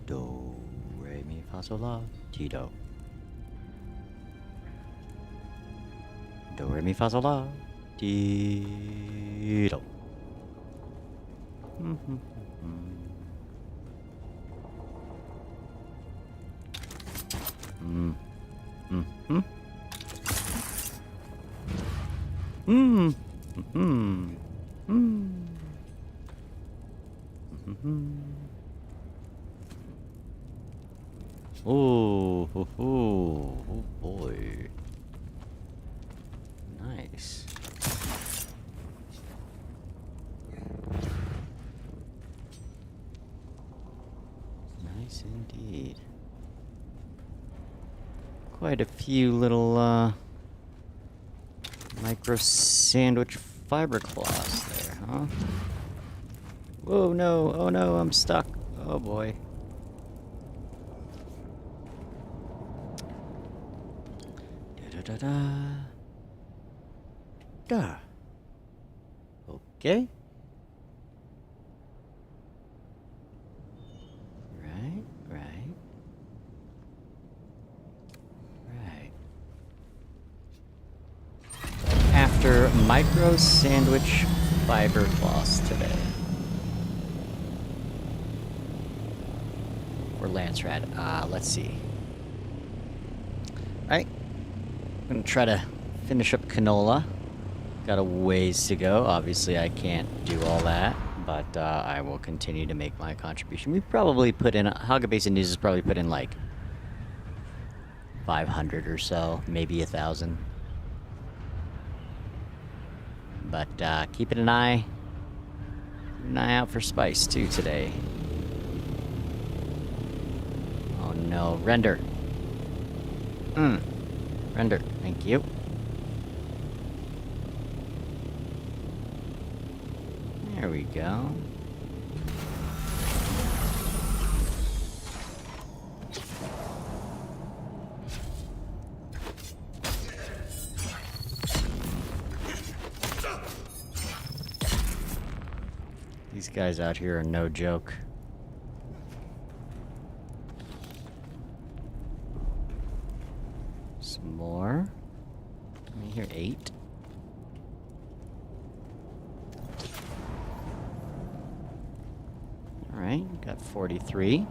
Do, re, mi, fa, sol, la, ti, do. Do, re, mi, fa, sol, la, ti, do. Oh, ho, ho. Oh boy. Nice. Nice indeed. Quite a few little, micro sandwich fiber cloths there, huh? Whoa, no. Oh no, I'm stuck. Oh boy. Da-da-da-da. Da. Okay. Right. After micro sandwich fiber cloths today. Or Landsraad. Let's see. Alright. I'm gonna try to finish up canola. Got a ways to go. Obviously, I can't do all that, but I will continue to make my contribution. We've probably put in... Hagga Basin News has probably put in like 500 or so, maybe 1,000. But keeping an eye out for spice too today. Oh no, render. Render, thank you. There we go. These guys out here are no joke. Some more. I hear 8. Alright, got 43.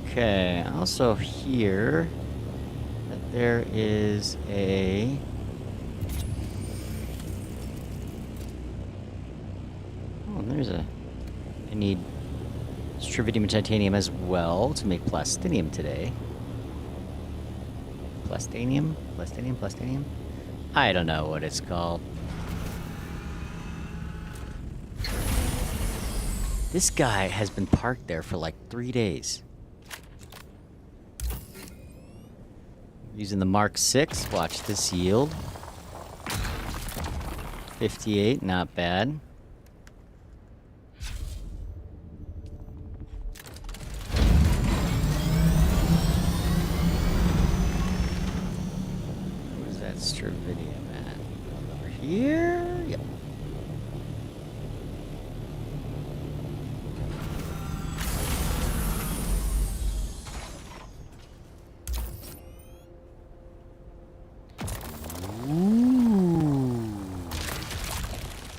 Okay, I also hear that there is a... Oh, there's a... I need strontium and titanium as well to make plastinium today. Plastinium? I don't know what it's called. This guy has been parked there for like 3 days. Using the Mark 6, watch this yield. 58, not bad. Where's that strontium at? Over here? Yep.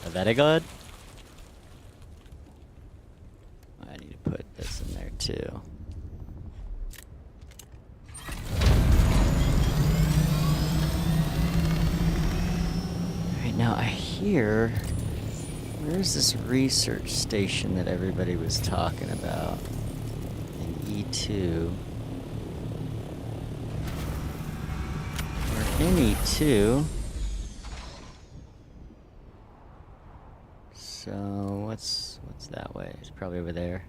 Very good. I need to put this in there too. Alright, now I hear... Where's this research station that everybody was talking about? In E2. We're in E2. So what's that way? It's probably over there.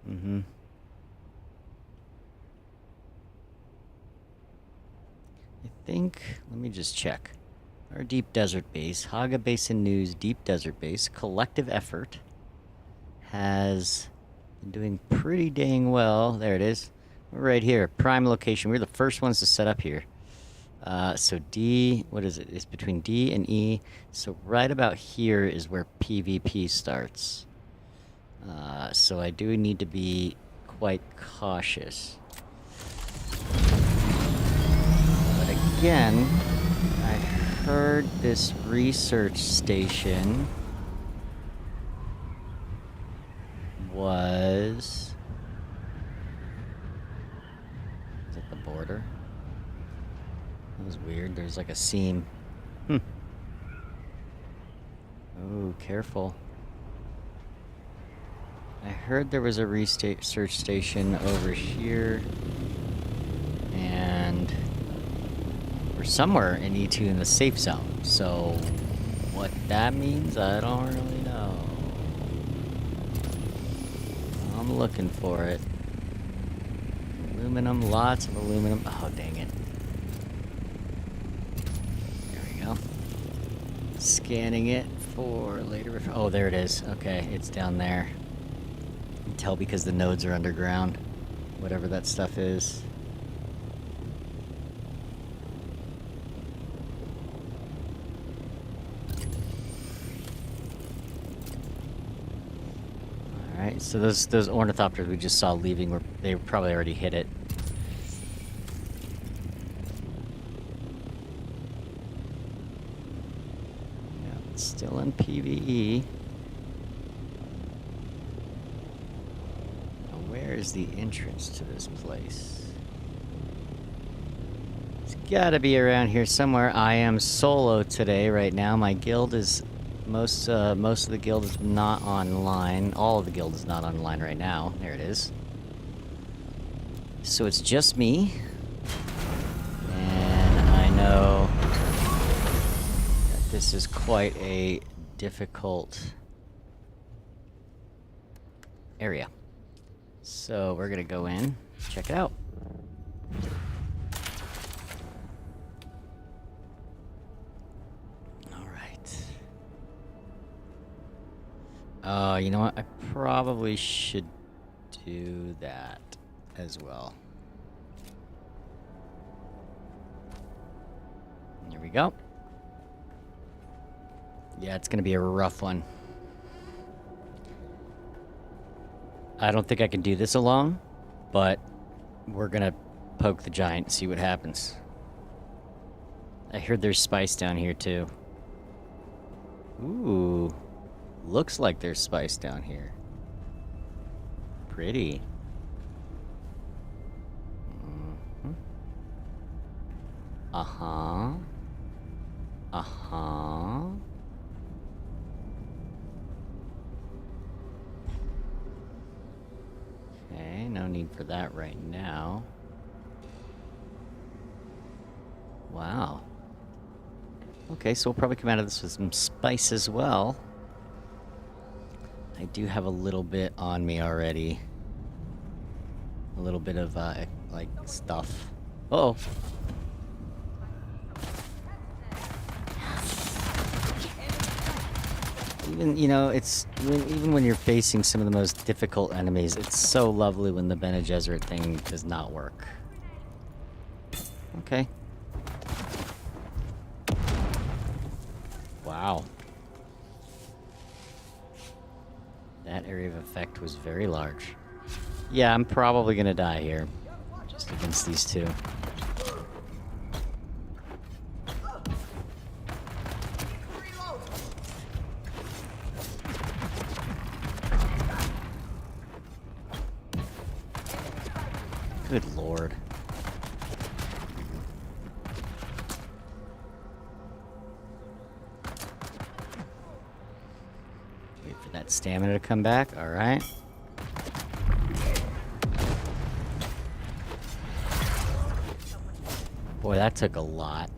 Mm-hmm. I think, let me just check. Our deep desert base, Hagga Basin News Deep Desert Base, collective effort, has been doing pretty dang well. There it is. We're right here, prime location. We're the first ones to set up here. So D, what is it? It's between D and E. So right about here is where PvP starts. So I do need to be quite cautious. But again, I heard this research station was... Is it the border? That was weird. There's like a seam. Oh, careful. I heard there was a research station over here. And we're somewhere in E2 in the safe zone. So what that means, I don't really know. I'm looking for it. Aluminum, lots of aluminum. Oh, dang it. There we go. Scanning it for later. Oh, there it is. Okay, it's down there. You can tell because the nodes are underground. Whatever that stuff is. Alright, so those ornithopters we just saw leaving, they probably already hit it. Yeah, it's still in PvE. Now where is the entrance to this place? It's gotta be around here somewhere. I am solo today, right now. My guild is... Most of the guild is not online. All of the guild is not online right now. There it is. So it's just me. And I know that this is quite a difficult area. So we're gonna go in, check it out. You know what? I probably should do that as well. There we go. Yeah, it's gonna be a rough one. I don't think I can do this alone, but we're gonna poke the giant and see what happens. I heard there's spice down here too. Ooh. Looks like there's spice down here. Pretty. Mm-hmm. Uh-huh. Uh-huh. Okay, no need for that right now. Wow. Okay, so we'll probably come out of this with some spice as well. I do have a little bit on me already. A little bit of, like, stuff. Uh-oh. Even, you know, even when you're facing some of the most difficult enemies, it's so lovely when the Bene Gesserit thing does not work. Okay. Wow. That area of effect was very large. Yeah, I'm probably gonna die here. Just against these two. Good lord. That stamina to come back, alright. Boy, that took a lot.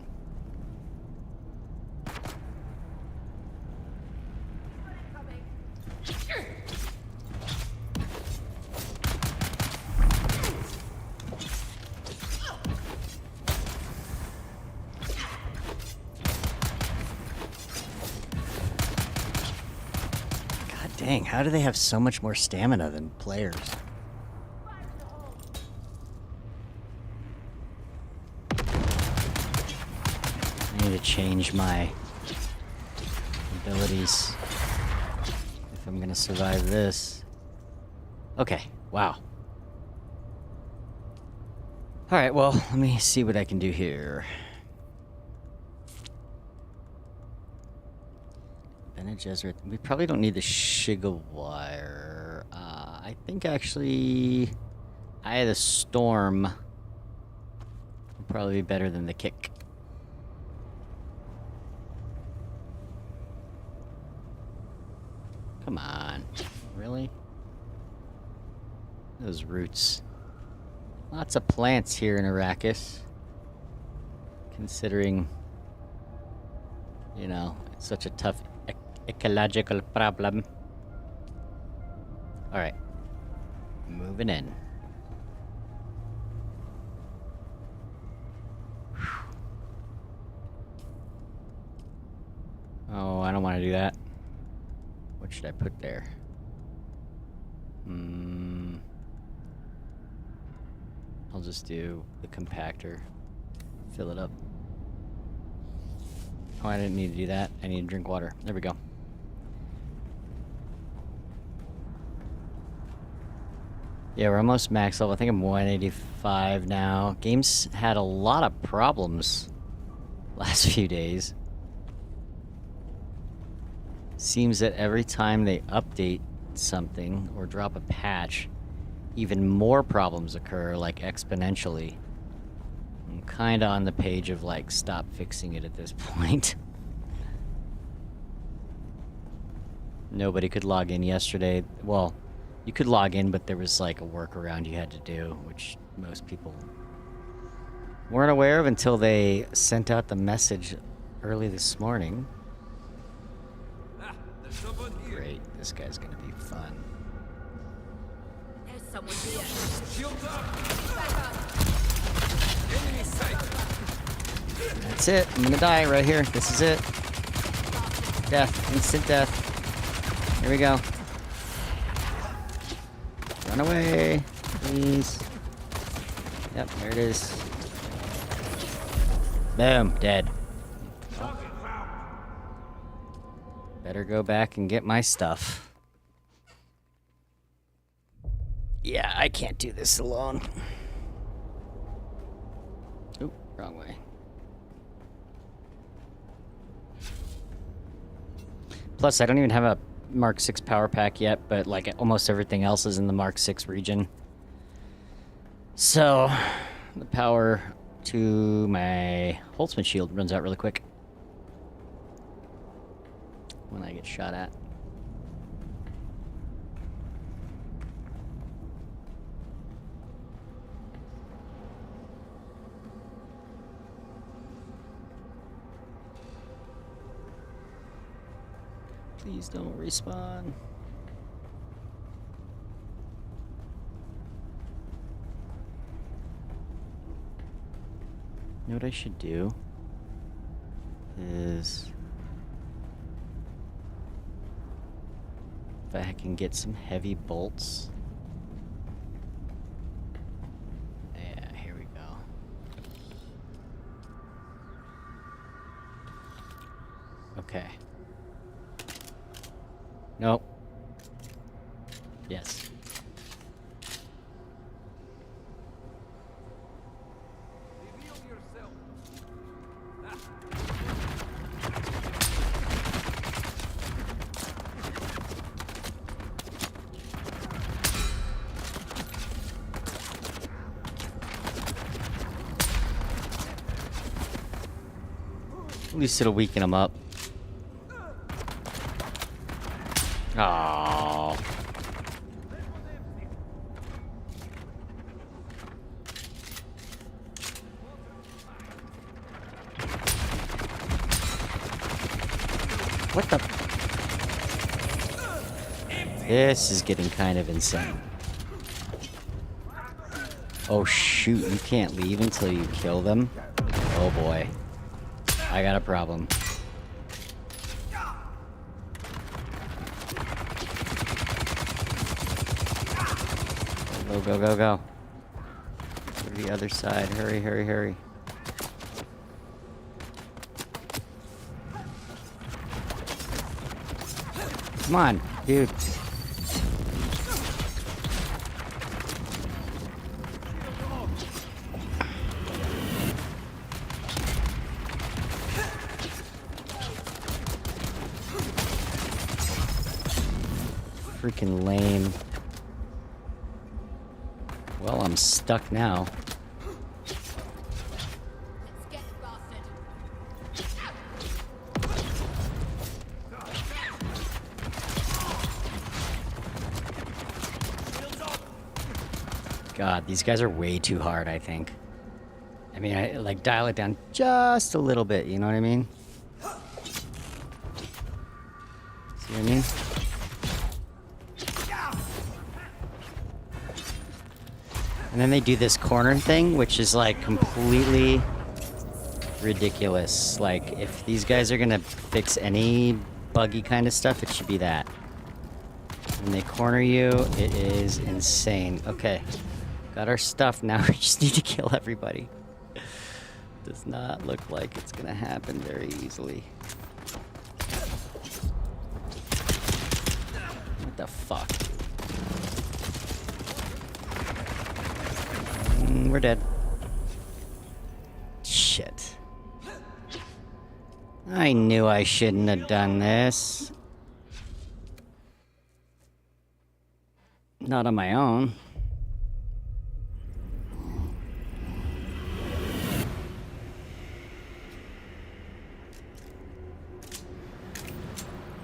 Dang, how do they have so much more stamina than players? I need to change my abilities if I'm gonna survive this. Okay, wow. Alright, well, let me see what I can do here. Bene Gesserit. We probably don't need the Shiga wire. I think actually Eye of the Storm will probably be better than the kick. Come on. Really? Those roots. Lots of plants here in Arrakis. Considering, you know, it's such a tough ecological problem. Alright. Moving in. Oh, I don't want to do that. What should I put there? I'll just do the compactor. Fill it up. Oh, I didn't need to do that. I need to drink water. There we go. Yeah, we're almost max level. I think I'm 185 now. Game's had a lot of problems last few days. Seems that every time they update something or drop a patch, even more problems occur, like exponentially. I'm kinda on the page of like, stop fixing it at this point. Nobody could log in yesterday. Well, you could log in, but there was like a workaround you had to do, which most people weren't aware of until they sent out the message early this morning. Great, this guy's gonna be fun. There's someone here. Shield up! Enemy sight! That's it. I'm gonna die right here. This is it. Death. Instant death. Here we go. Run away, please. Yep, there it is. Boom, dead. Better go back and get my stuff. Yeah, I can't do this alone. Oop, wrong way. Plus, I don't even have a Mark 6 power pack yet, but like almost everything else is in the Mark 6 region. So, the power to my Holtzman shield runs out really quick when I get shot at. Please don't respawn. You know what I should do? Is if I can get some heavy bolts. Yeah, here we go. Okay. Nope. Yes. Reveal yourself. At least it'll weaken them up. Oh. What the? This is getting kind of insane. Oh shoot, you can't leave until you kill them? Oh boy. I got a problem. Go, go, go, go. Go to the other side. Hurry, hurry, hurry. Come on, dude. Freaking lame. Well, I'm stuck now. Let's get the bastard. God, these guys are way too hard, I think. I mean, I like dial it down just a little bit, you know what I mean? See what I mean? And then they do this corner thing, which is like completely ridiculous. Like, if these guys are gonna fix any buggy kind of stuff, it should be that. When they corner you, it is insane. Okay, got our stuff now. We just need to kill everybody. Does not look like it's gonna happen very easily. What the fuck? We're dead. Shit. I knew I shouldn't have done this. Not on my own.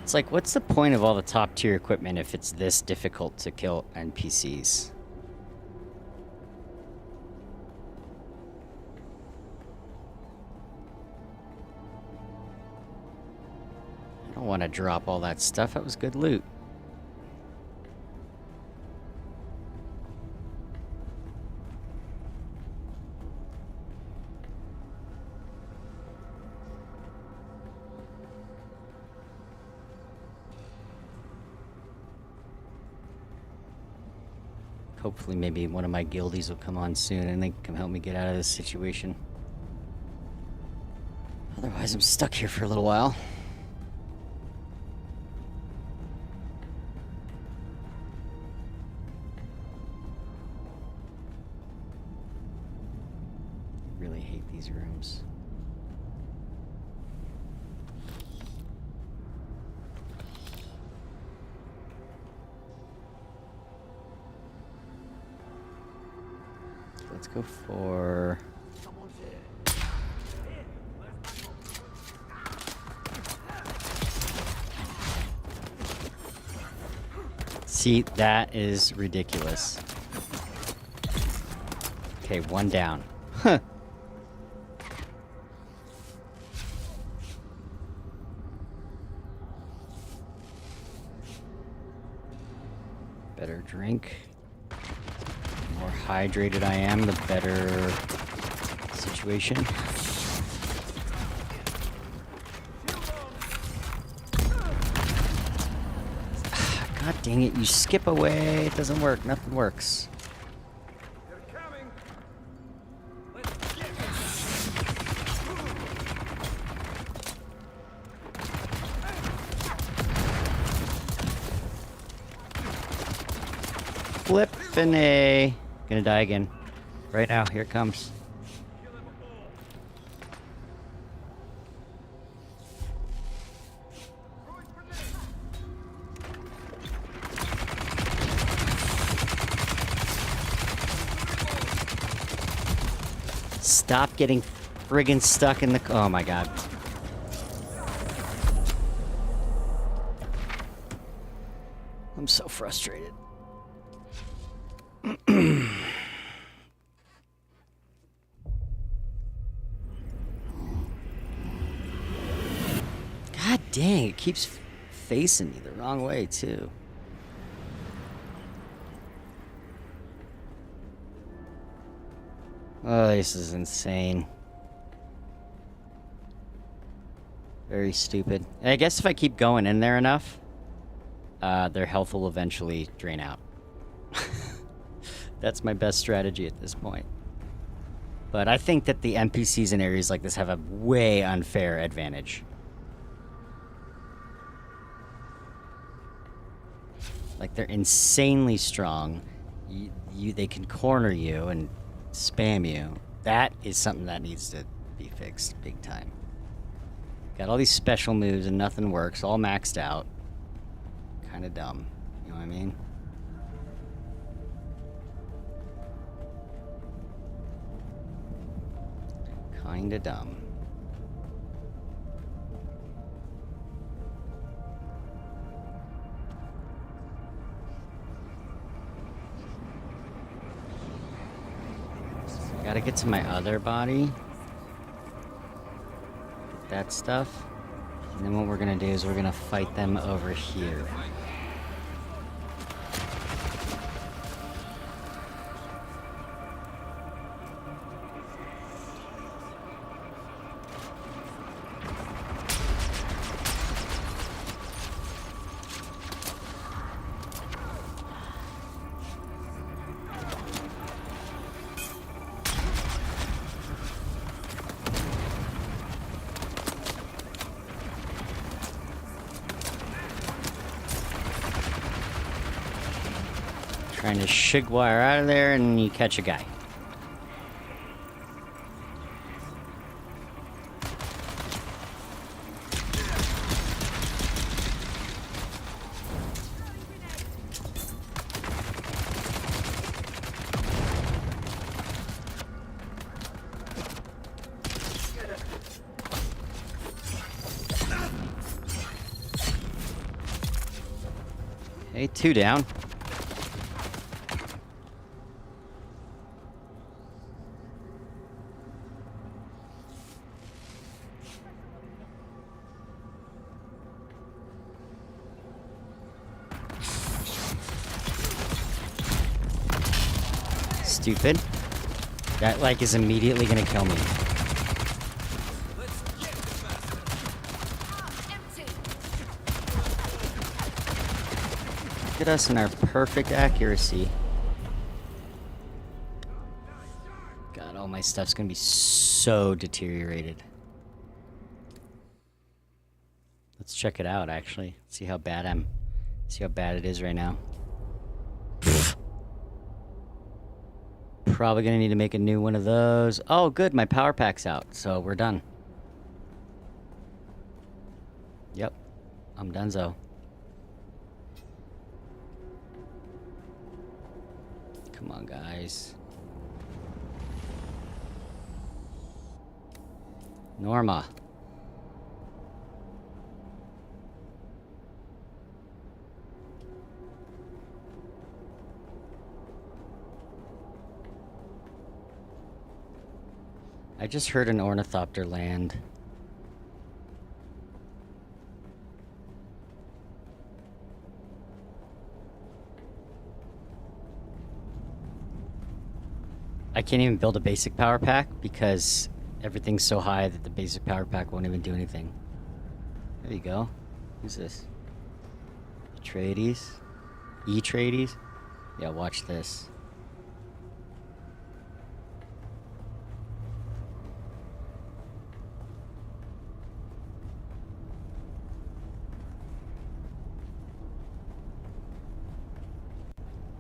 It's like, what's the point of all the top tier equipment if it's this difficult to kill NPCs? I don't want to drop all that stuff. That was good loot. Hopefully maybe one of my guildies will come on soon and they can help me get out of this situation. Otherwise I'm stuck here for a little while. Really hate these rooms. Let's go for... See, that is ridiculous. Okay, one down. Huh. Better drink. The more hydrated I am, the better situation. God dang it, you skip away. It doesn't work. Nothing works. They're coming. Flippin' A. Gonna die again. Right now, here it comes. Stop getting friggin' stuck in the... Oh my god. I'm so frustrated. God dang, it keeps facing me the wrong way, too. Oh, this is insane. Very stupid. And I guess if I keep going in there enough, their health will eventually drain out. That's my best strategy at this point. But I think that the NPCs in areas like this have a way unfair advantage. Like, they're insanely strong. They can corner you and spam you. That is something that needs to be fixed big time. Got all these special moves and nothing works, all maxed out. Kind of dumb, you know what I mean? Kind of dumb. Gotta get to my other body. Get that stuff. And then what we're gonna do is we're gonna fight them over here. Trying to shig wire out of there, and you catch a guy. Hey, 2 down. Stupid. That, like, is immediately gonna kill me. Empty. Look at us in our perfect accuracy. God, all my stuff's gonna be so deteriorated. Let's check it out, actually. See how bad it is right now. Probably gonna need to make a new one of those. Oh, good, my power pack's out, so we're done. Yep, I'm donezo. Come on, guys. Norma. I just heard an ornithopter land. I can't even build a basic power pack because everything's so high that the basic power pack won't even do anything. There you go. Who's this? Trades? E-Trades? Yeah, watch this.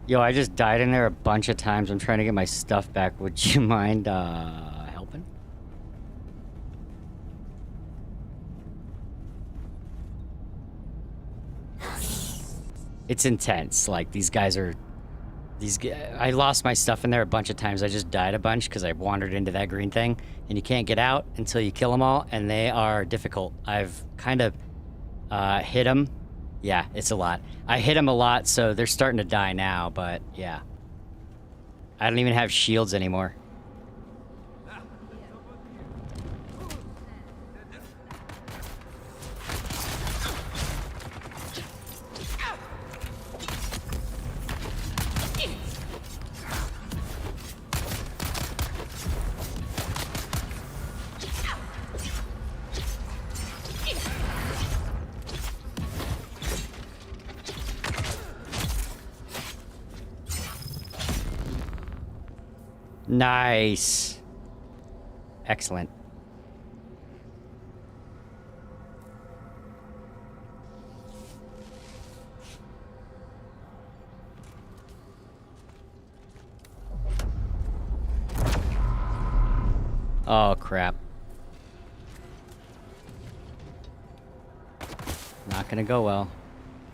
Yo, I just died in there a bunch of times. I'm trying to get my stuff back. Would you mind, helping? It's intense. Like, these guys are... I lost my stuff in there a bunch of times. I just died a bunch because I wandered into that green thing. And you can't get out until you kill them all. And they are difficult. I've kind of hit them. Yeah, it's a lot. I hit them a lot, so they're starting to die now, but yeah. I don't even have shields anymore. Nice. Excellent. Oh, crap. Not gonna go well.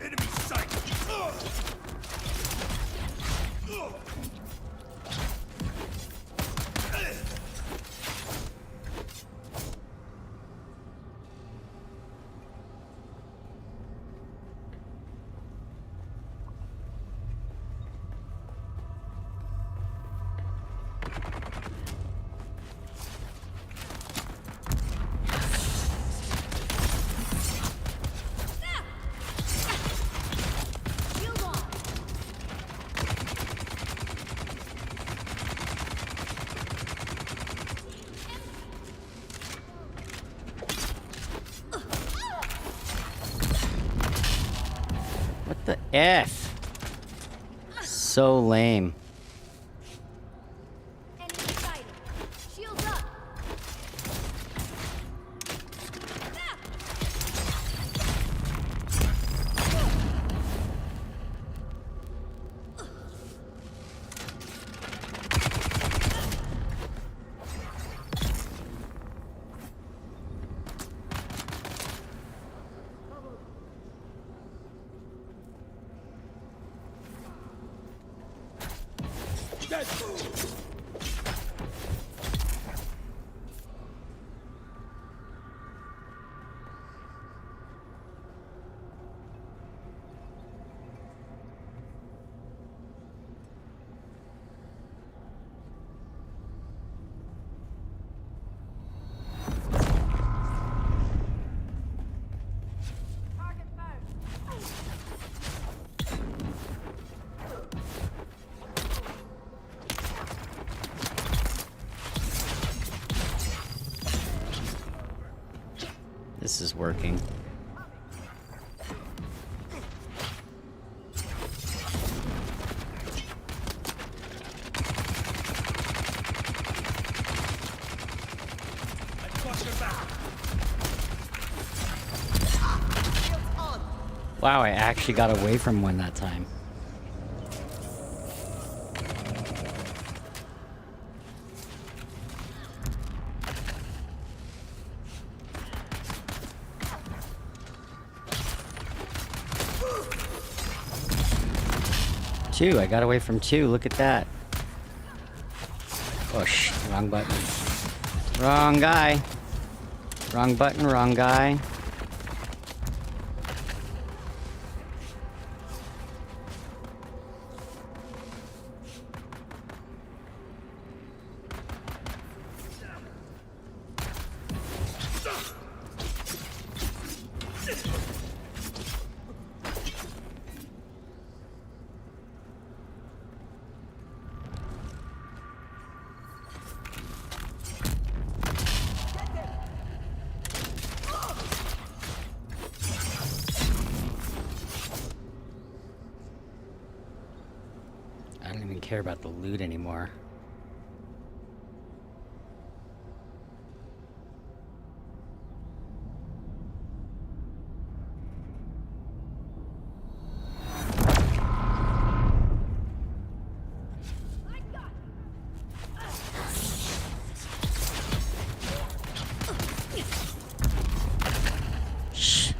Enemy sight! Shield on. What the F? So lame. Enemy sighted. Shields up. Dead! Target found. This is working. I've got your back! Wow, I actually got away from one that time. Two, I got away from two, look at that. Oh sh, wrong button. Wrong guy. Wrong button, wrong guy. I don't even care about the loot anymore. Shh.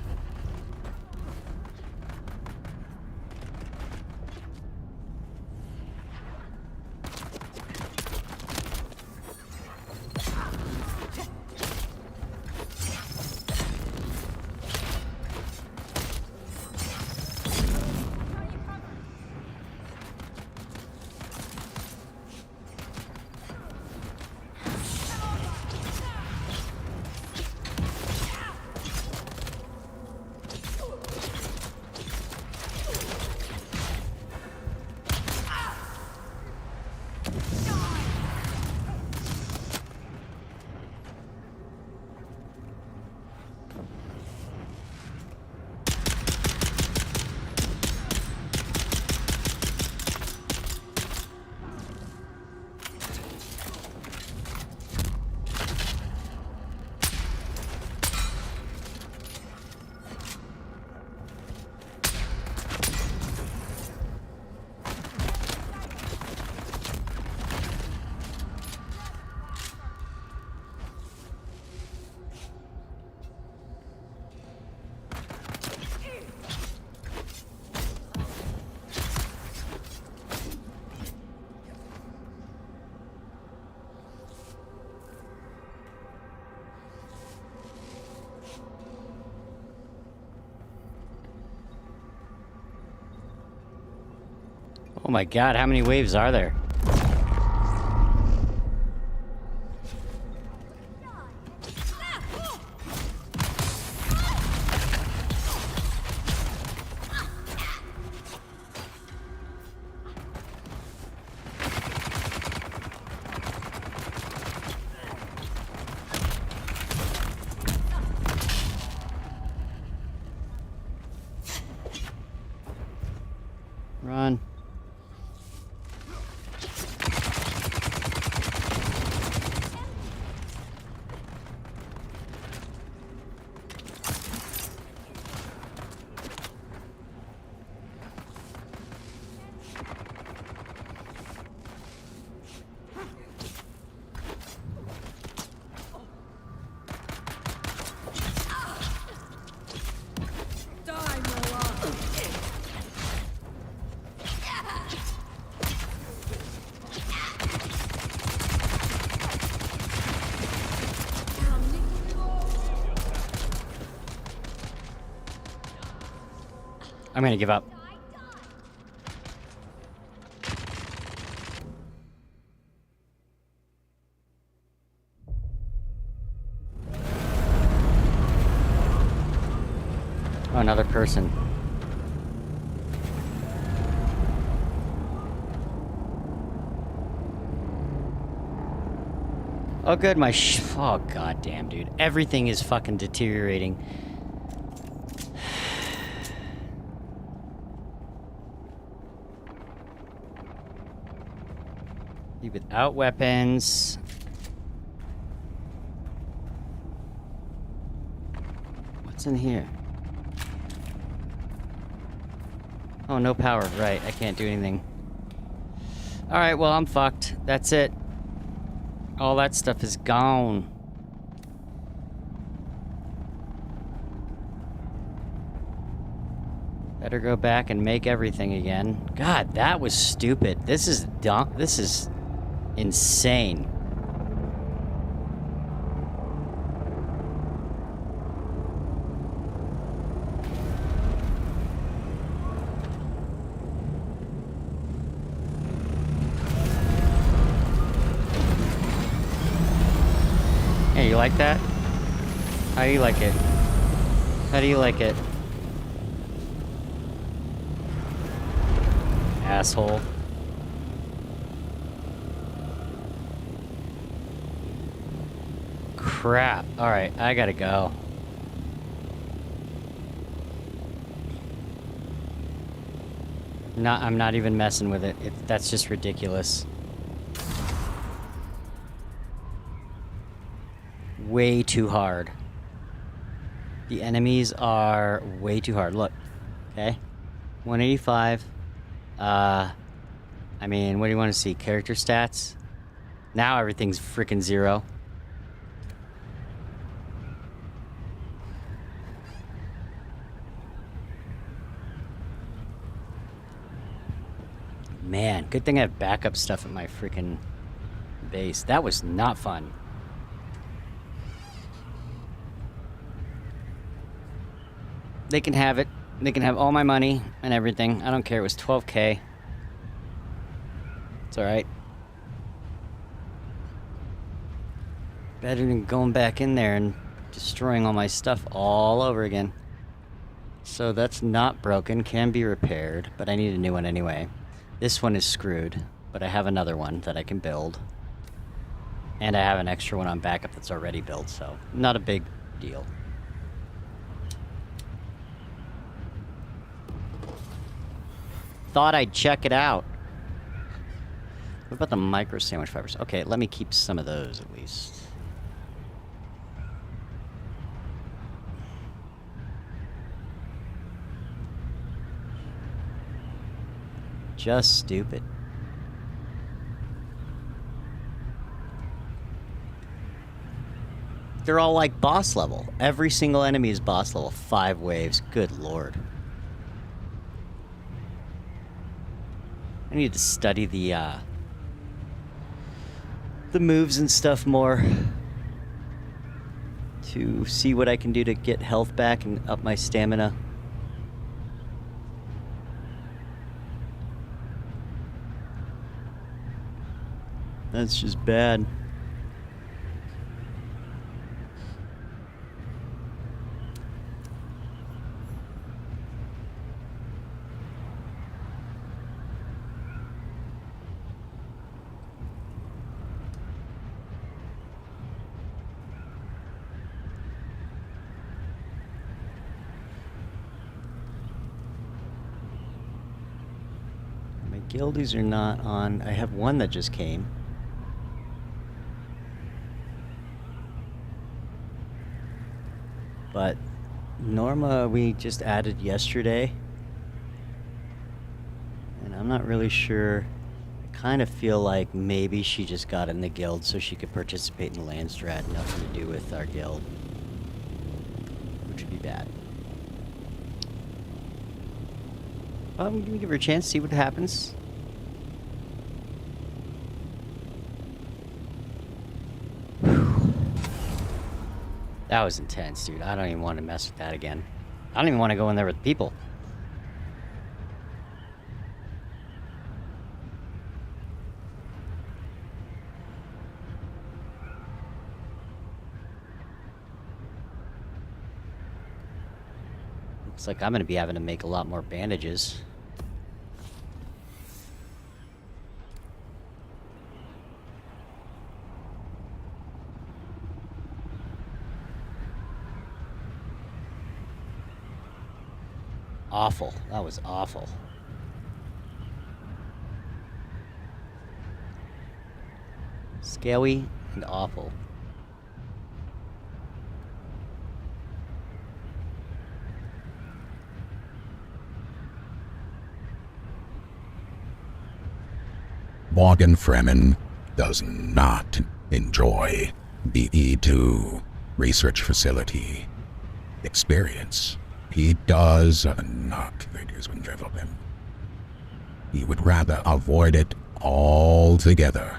Oh my god, how many waves are there? Run. I'm gonna give up. Oh, another person. Oh, good, oh, goddamn, dude. Everything is fucking deteriorating. Be without weapons. What's in here? Oh, no power. Right, I can't do anything. Alright, well, I'm fucked. That's it. All that stuff is gone. Better go back and make everything again. God, that was stupid. This is dumb. This is insane. Hey, you like that? How do you like it? How do you like it? Asshole. Crap. Alright, I gotta go. I'm not even messing with it. That's just ridiculous. Way too hard. The enemies are way too hard. Look. Okay? 185. I mean, what do you want to see? Character stats? Now everything's freaking 0. Man, good thing I have backup stuff at my freaking base. That was not fun. They can have it. They can have all my money and everything. I don't care. It was 12K. It's alright. Better than going back in there and destroying all my stuff all over again. So that's not broken. Can be repaired. But I need a new one anyway. This one is screwed. But I have another one that I can build. And I have an extra one on backup that's already built. So not a big deal. Thought I'd check it out. What about the micro sandwich fibers? Okay, let me keep some of those at least. Just stupid. They're all like boss level. Every single enemy is boss level. 5 waves. Good lord. I need to study the moves and stuff more to see what I can do to get health back and up my stamina. That's just bad. My guildies are not on. I have one that just came. But Norma, we just added yesterday. And I'm not really sure. I kind of feel like maybe she just got in the guild so she could participate in Landsraad. Nothing to do with our guild. Which would be bad. I'm gonna give her a chance, see what happens. That was intense, dude. I don't even want to mess with that again. I don't even want to go in there with people. Looks like I'm going to be having to make a lot more bandages. Awful. That was awful. Scaly and awful. Morgan Freeman does not enjoy the E2 research facility experience. He does not think it would drivel him. He would rather avoid it altogether.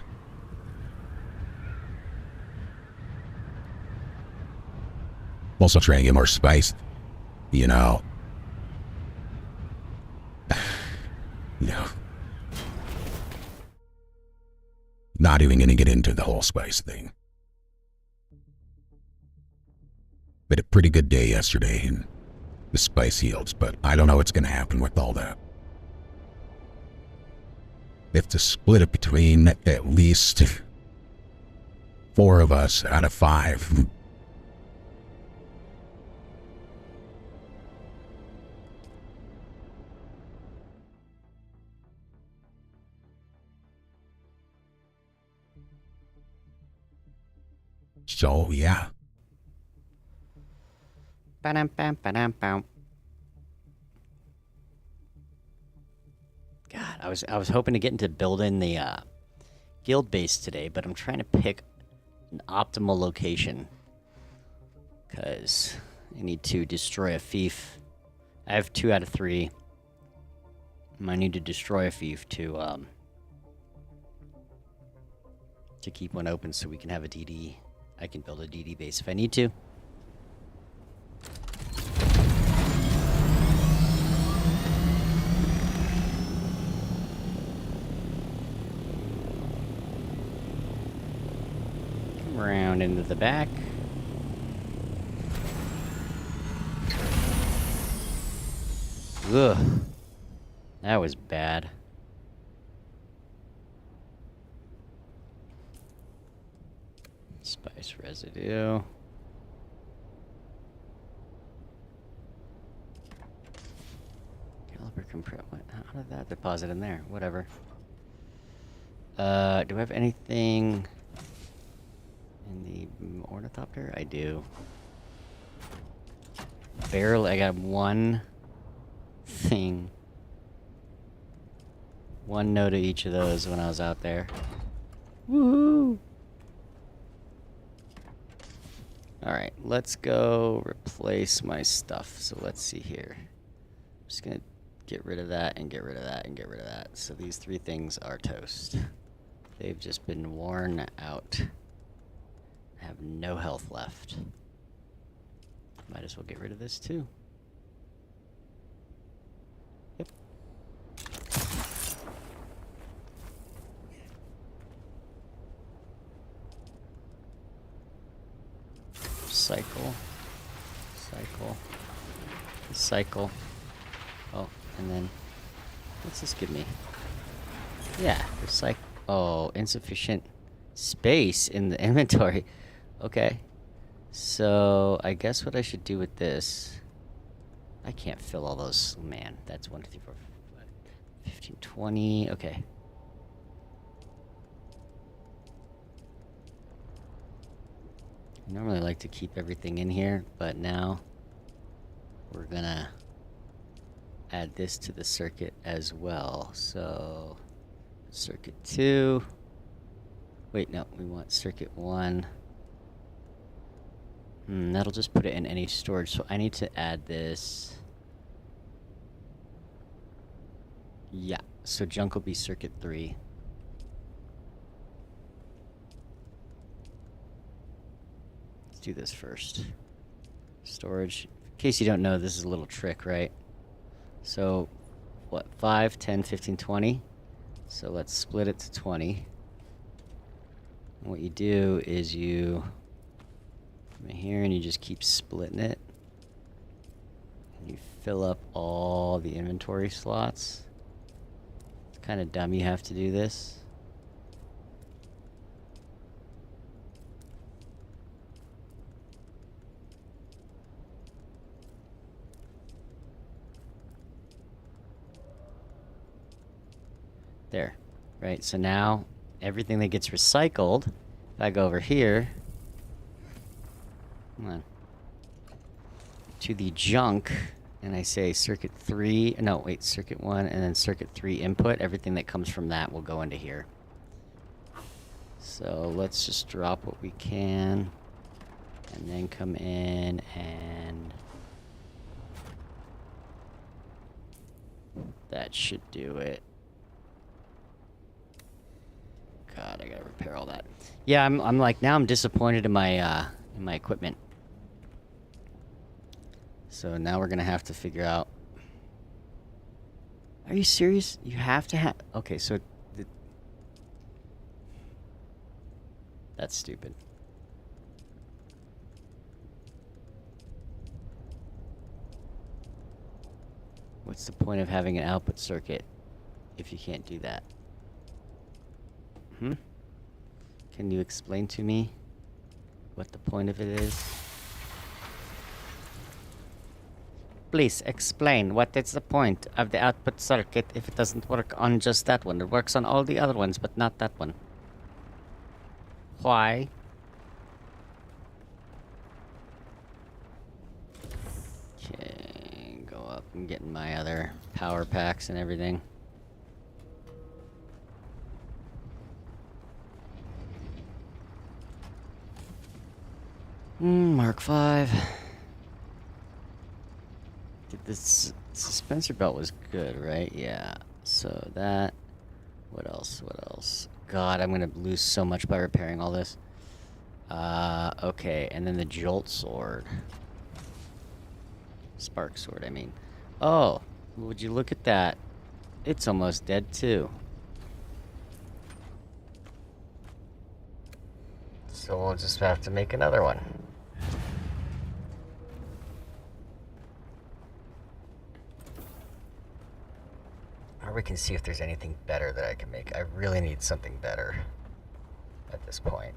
Also trying to get more spice, you know. Not even gonna get into the whole spice thing. But a pretty good day yesterday in the spice yields, but I don't know what's gonna happen with all that. We have to split it between at least 4 of us out of 5. So, yeah. Ba-dum-bam, ba-dum-bam. God, I was hoping to get into building the guild base today, but I'm trying to pick an optimal location. Because I need to destroy a fief. I have 2 out of 3. I need to destroy a fief to keep one open so we can have a DD. I can build a DD base if I need to. Come around into the back. Ugh. That was bad. Spice residue. Caliber compress. What? How did that deposit in there? Whatever. Do I have anything in the ornithopter? I do. Barely. I got one thing. One note of each of those when I was out there. Woohoo! Alright, let's go replace my stuff. So let's see here. I'm just gonna get rid of that and get rid of that and get rid of that. So these 3 things are toast. They've just been worn out. I have no health left. Might as well get rid of this too. Yep. Cycle. Cycle. Oh, and then what's this give me? Yeah, recycle. Oh, insufficient space in the inventory. Okay. So, I guess what I should do with this... I can't fill all those... Man, that's 1, 2, 3, 4, 5, 15, 20... Okay. I normally like to keep everything in here, but now... we're gonna... add this to the circuit as well. So... circuit 2... Wait, no, we want circuit 1... that'll just put it in any storage, so I need to add this. Yeah, so junk will be circuit 3. Let's do this first. Storage. In case you don't know, this is a little trick, right? So, what, 5, 10, 15, 20? So let's split it to 20. And what you do is you... come in here and you just keep splitting it. And you fill up all the inventory slots. It's kind of dumb you have to do this. There. Right, so now everything that gets recycled, if I go over here, come on, to the junk, and I say circuit 3, no, wait, circuit 1, and then circuit 3 input, everything that comes from that will go into here. So let's just drop what we can, and then come in and... that should do it. God, I gotta repair all that. Yeah, I'm like, now I'm disappointed in my equipment. So now we're gonna have to figure out... Are you serious? You have to have... Okay, so... That's stupid. What's the point of having an output circuit if you can't do that? Can you explain to me what the point of it is? Please explain what is the point of the output circuit if it doesn't work on just that one. It works on all the other ones, but not that one. Why? Okay, go up and get my other power packs and everything. Mark 5. This suspensor belt was good, right? Yeah. So that... what else? What else? God, I'm gonna lose so much by repairing all this. Okay, and then the jolt sword. Spark sword, I mean. Oh, would you look at that? It's almost dead, too. So we'll just have to make another one. Or we can see if there's anything better that I can make. I really need something better at this point.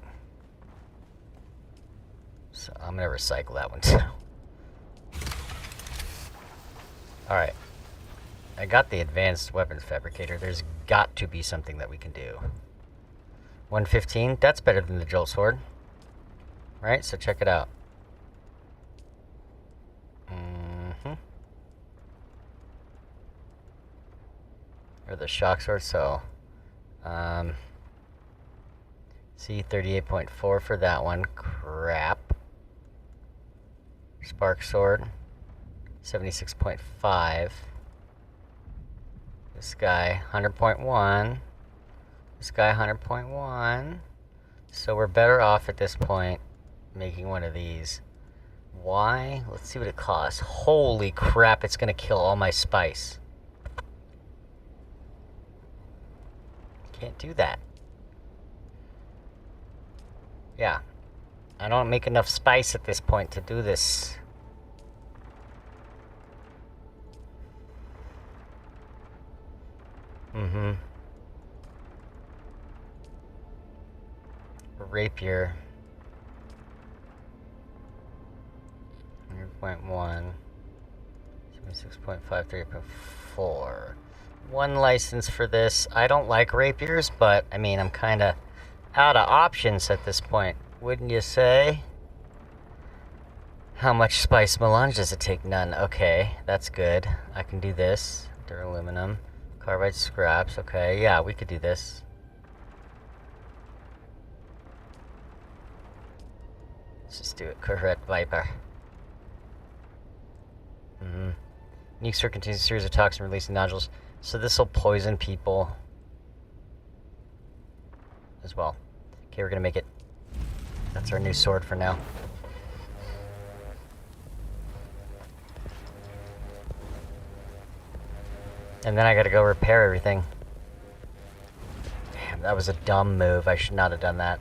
So I'm gonna recycle that one too. Alright. I got the advanced weapons fabricator. There's got to be something that we can do. 115, that's better than the jolt sword. Right, so check it out. Or the shock sword, so see 38.4 for that one. Crap. Spark sword 76.5. This guy 100.1. This guy 100.1. So we're better off at this point making one of these. Why? Let's see what it costs. Holy crap, it's gonna kill all my spice. Can't do that. Yeah. I don't make enough spice at this point to do this. Mm-hmm. Rapier. 100.1. 76.53.4. One license for this. I don't like rapiers, but I mean, I'm kind of out of options at this point, wouldn't you say? How much spice melange does it take? None. Okay, that's good. I can do this. Duraluminum. Carbide scraps. Okay, yeah, we could do this. Let's just do it. Correct Viper. Unique sword contains a series of toxin releasing nodules, so this will poison people as well. Okay, we're gonna make it. That's our new sword for now. And then I gotta go repair everything. Damn, that was a dumb move. I should not have done that.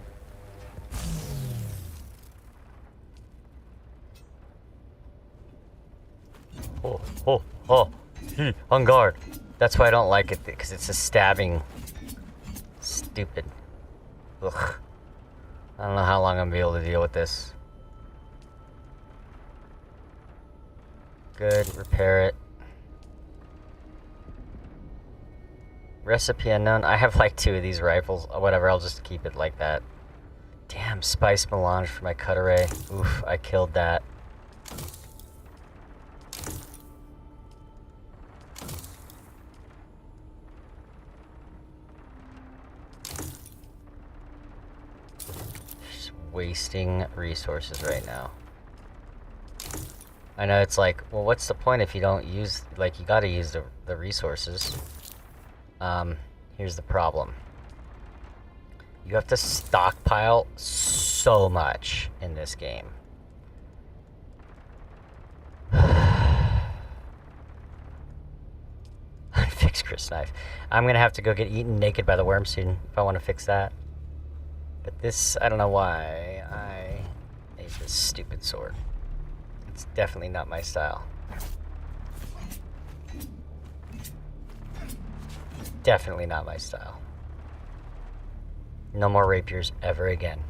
Oh, on guard. That's why I don't like it, because it's a stabbing. Stupid. Ugh. I don't know how long I'm gonna be able to deal with this. Good, repair it. Recipe unknown. I have like 2 of these rifles. Whatever, I'll just keep it like that. Damn, spice melange for my cut array. Oof, I killed that. Just wasting resources right now. I know it's like, well, what's the point if you don't use, like, you gotta use the resources. Here's the problem. You have to stockpile so much in this game. Fix Chris knife. I'm gonna have to go get eaten naked by the worm soon if I want to fix that. But this, I don't know why I made this stupid sword. It's definitely not my style. Definitely not my style. No more rapiers ever again.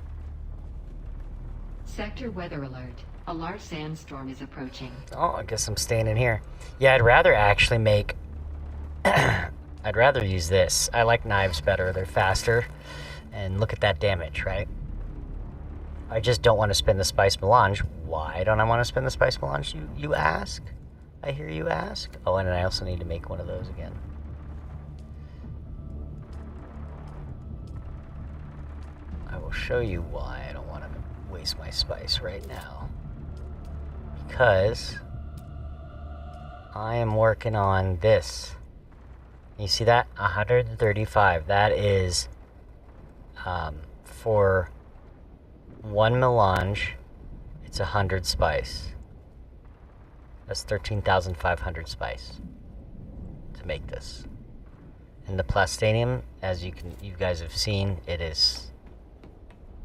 Sector weather alert. A large sandstorm is approaching. Oh, I guess I'm staying in here. Yeah, I'd rather actually make... I'd rather use this. I like knives better. They're faster. And look at that damage, right? I just don't want to spend the spice melange. Why don't I want to spend the spice melange, you ask? I hear you ask. Oh, and I also need to make one of those again. I will show you why I don't want to waste my spice right now. Because I am working on this. You see that? 135. That is for 1 melange, it's 100 spice. That's 13,500 spice to make this. And the plastanium, as you guys have seen, it is...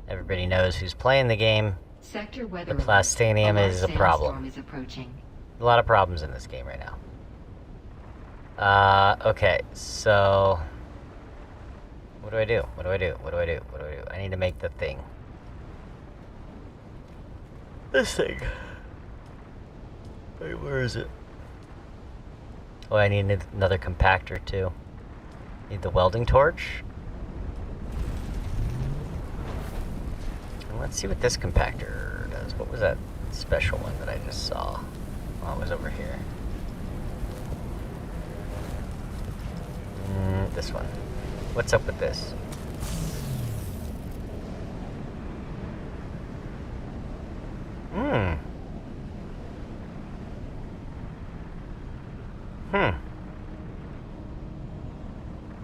Everybody knows who's playing the game. Sector weather The plastanium is a problem. Is approaching. A lot of problems in this game right now. Okay, so... What do I do? What do I do? What do I do? What do I do? I need to make the thing. This thing. Wait, where is it? Oh, I need another compactor too. Need the welding torch. And let's see what this compactor does. What was that special one that I just saw? Oh, it was over here. This one. What's up with this?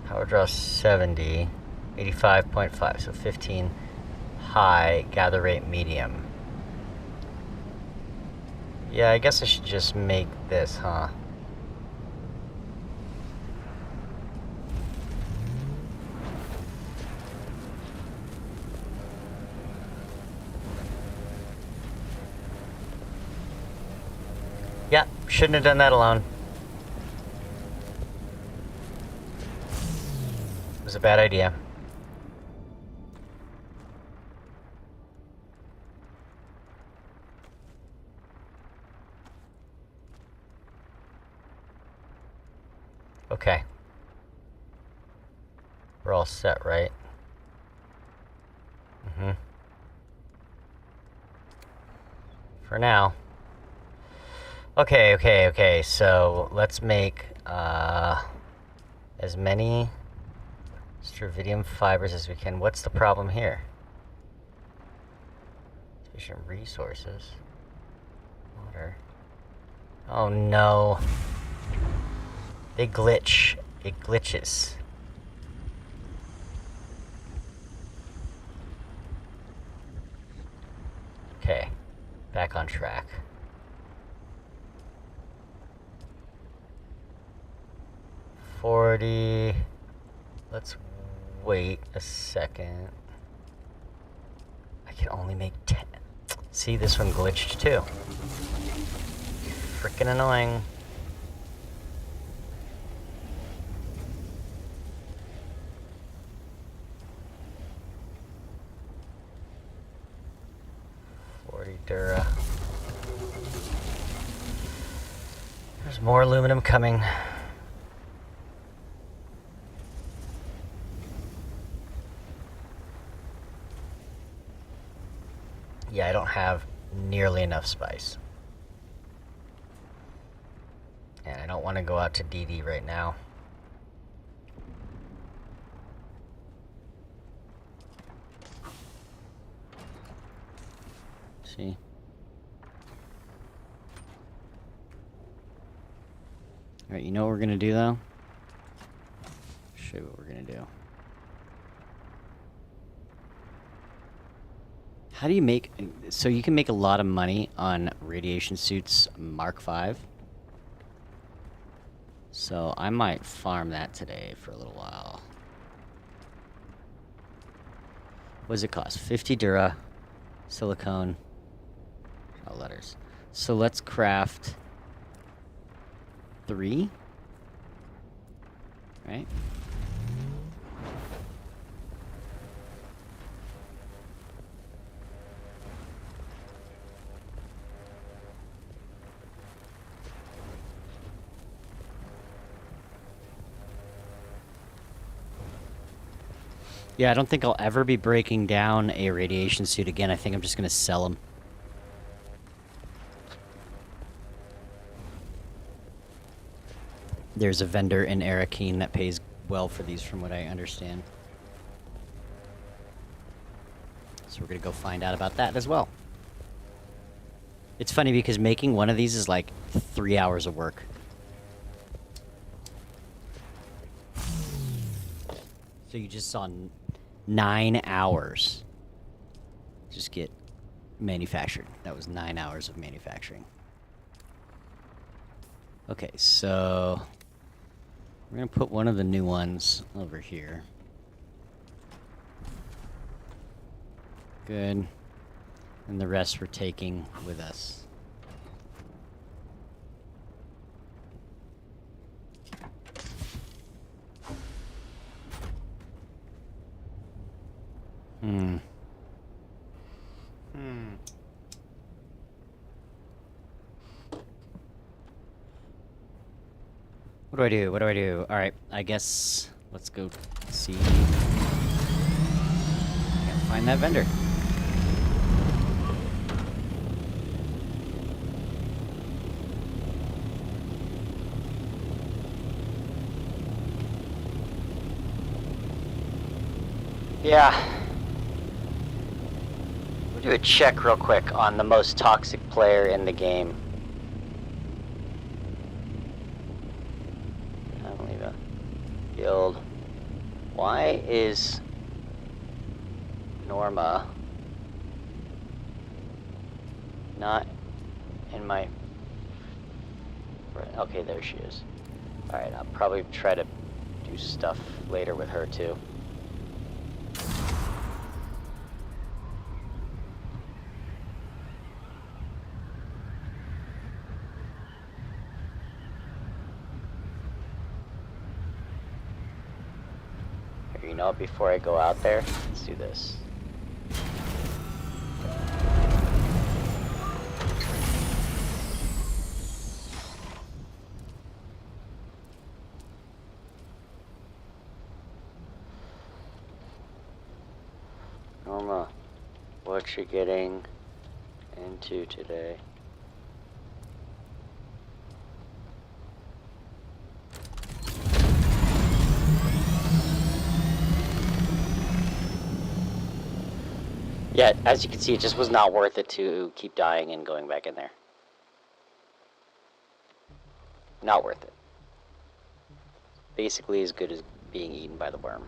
Power draw 70, 85.5, so 15 high, gather rate medium. Yeah, I guess I should just make this, huh? shouldn't have done that alone. It was a bad idea. Okay. We're all set, right? Mm-hmm. For now. Okay, so let's make as many Stravidium fibers as we can. What's the problem here? Sufficient resources. Water. Oh no. They glitch. It glitches. Okay. Back on track. $40. Let's wait a second. I can only make 10. See, this one glitched too. Freaking annoying. Dura. There's more aluminum coming. Yeah, I don't have nearly enough spice. And I don't want to go out to DD right now. See? Alright, you know what we're gonna do though? Show you what we're gonna do. How do you make... So you can make a lot of money on radiation suits Mark V. So I might farm that today for a little while. What does it cost? 50 Dura, silicone, oh, letters. So let's craft 3, right? Yeah, I don't think I'll ever be breaking down a radiation suit again. I think I'm just going to sell them. There's a vendor in Arakeen that pays well for these from what I understand. So we're going to go find out about that as well. It's funny because making one of these is like 3 hours of work. So you just saw 9 hours just get manufactured. That was 9 hours of manufacturing. Okay, so we're gonna put one of the new ones over here. Good. And the rest we're taking with us. What do I do? What do I do? Alright, I guess let's go see. Can't find that vendor. Yeah. We'll do a check real quick on the most toxic player in the game. Guild. Why is Norma not in my... Okay, there she is. Alright, I'll probably try to do stuff later with her too. you know what? Before I go out there, let's do this. Norma, what you getting into today? Yeah, as you can see, it just was not worth it to keep dying and going back in there. Not worth it. Basically as good as being eaten by the worm.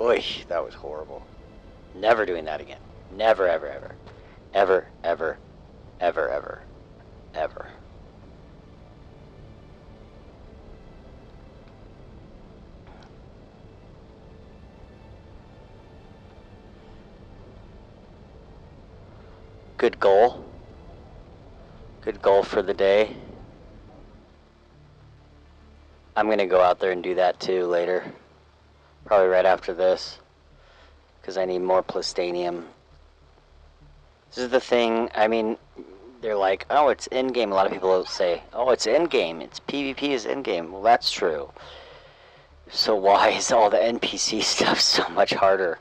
Oy, that was horrible. Never doing that again. Never, ever, ever. Ever, ever, ever, ever, ever. Good goal. Good goal for the day. I'm gonna go out there and do that too later. Probably right after this. Because I need more plastanium. This is the thing, I mean, they're like, oh, it's in-game. A lot of people will say, oh, it's in-game. It's PvP is in-game. Well, that's true. So why is all the NPC stuff so much harder?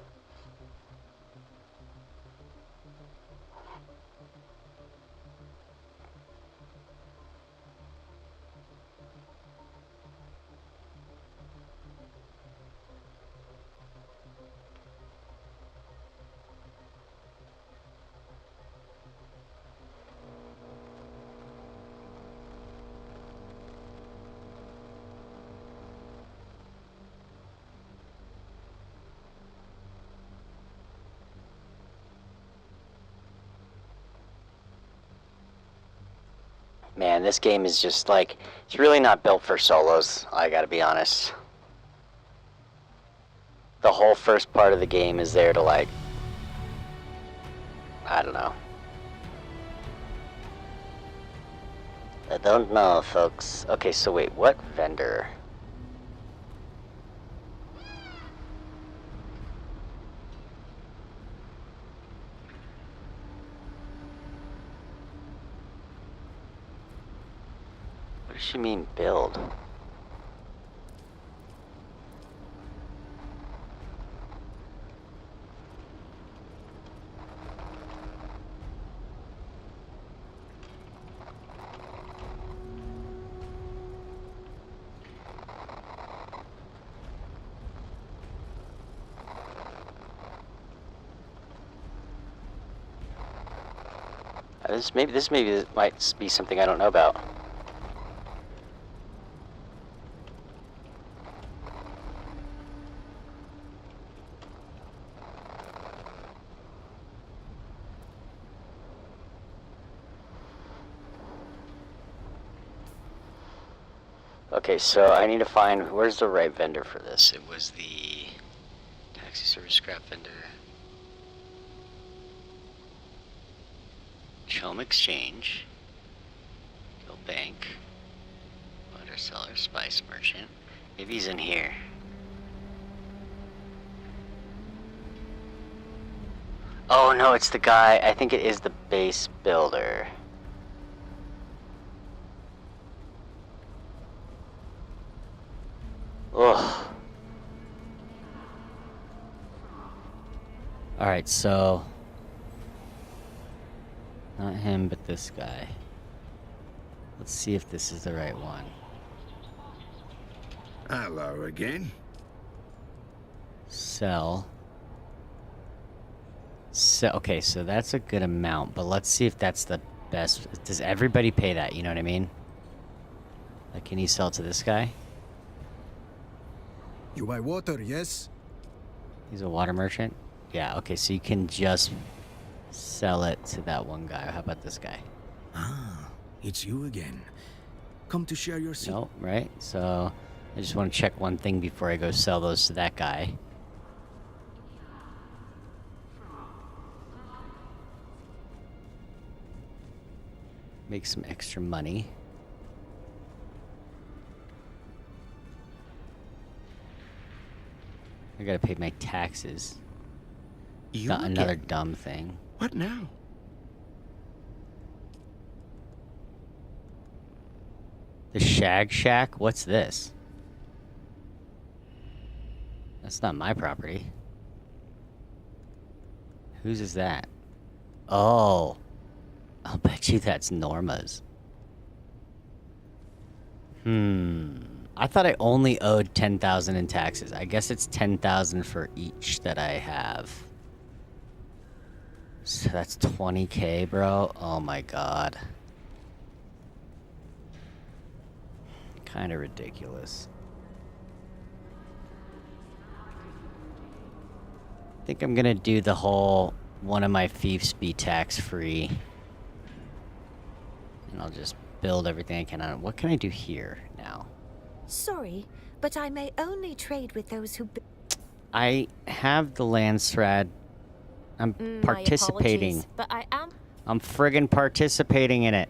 Man, this game is just like, it's really not built for solos, I gotta be honest. The whole first part of the game is there to like, I don't know. I don't know, folks. Okay, so wait, what vendor? What does she mean, build? This might be something I don't know about. Okay, so I need to find, where's the right vendor for this? It was the taxi service scrap vendor. Home exchange. Bill bank. Water seller, spice merchant. Maybe he's in here. Oh no, it's the guy, I think it is the base builder. Ugh. Alright, so not him, but this guy. Let's see if this is the right one. Hello again. Sell. Okay, so that's a good amount, but let's see if that's the best. Does everybody pay that? You know what I mean? Like, can he sell to this guy? You buy water, yes? He's a water merchant? Yeah, okay, so you can just sell it to that one guy. How about this guy? Ah, it's you again. Come to share your seat. No, right? So I just want to check one thing before I go sell those to that guy. Make some extra money. I gotta pay my taxes. You Not another again? dumb thing. What now? The Shag Shack? What's this? That's not my property. Whose is that? Oh. I'll bet you that's Norma's. I thought I only owed 10,000 in taxes. I guess it's 10,000 for each that I have. So that's 20K, bro. Oh my god. Kind of ridiculous. I think I'm gonna do the whole one of my fiefs be tax-free. And I'll just build everything I can on it. What can I do here now? Sorry, but I may only trade with those who... I have the Landsraad. I'm participating. My apologies, but I am... I'm friggin' participating in it.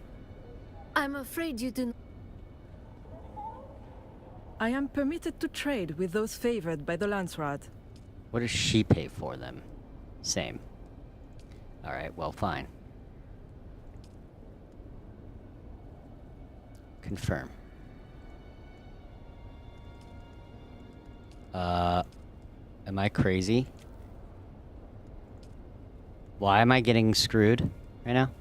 I'm afraid you do. I am permitted to trade with those favored by the Landsraad. What does she pay for them? Same. Alright, well, fine. Confirm. Am I crazy? Why am I getting screwed right now?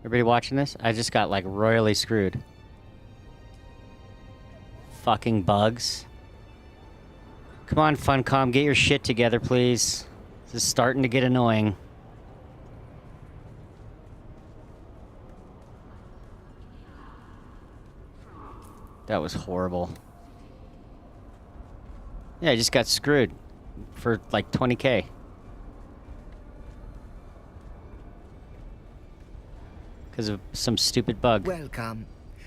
Everybody watching this? I just got, like, royally screwed. Fucking bugs. Come on, Funcom, get your shit together, please. This is starting to get annoying. That was horrible. Yeah, I just got screwed for like 20K. Because of some stupid bug. Welcome.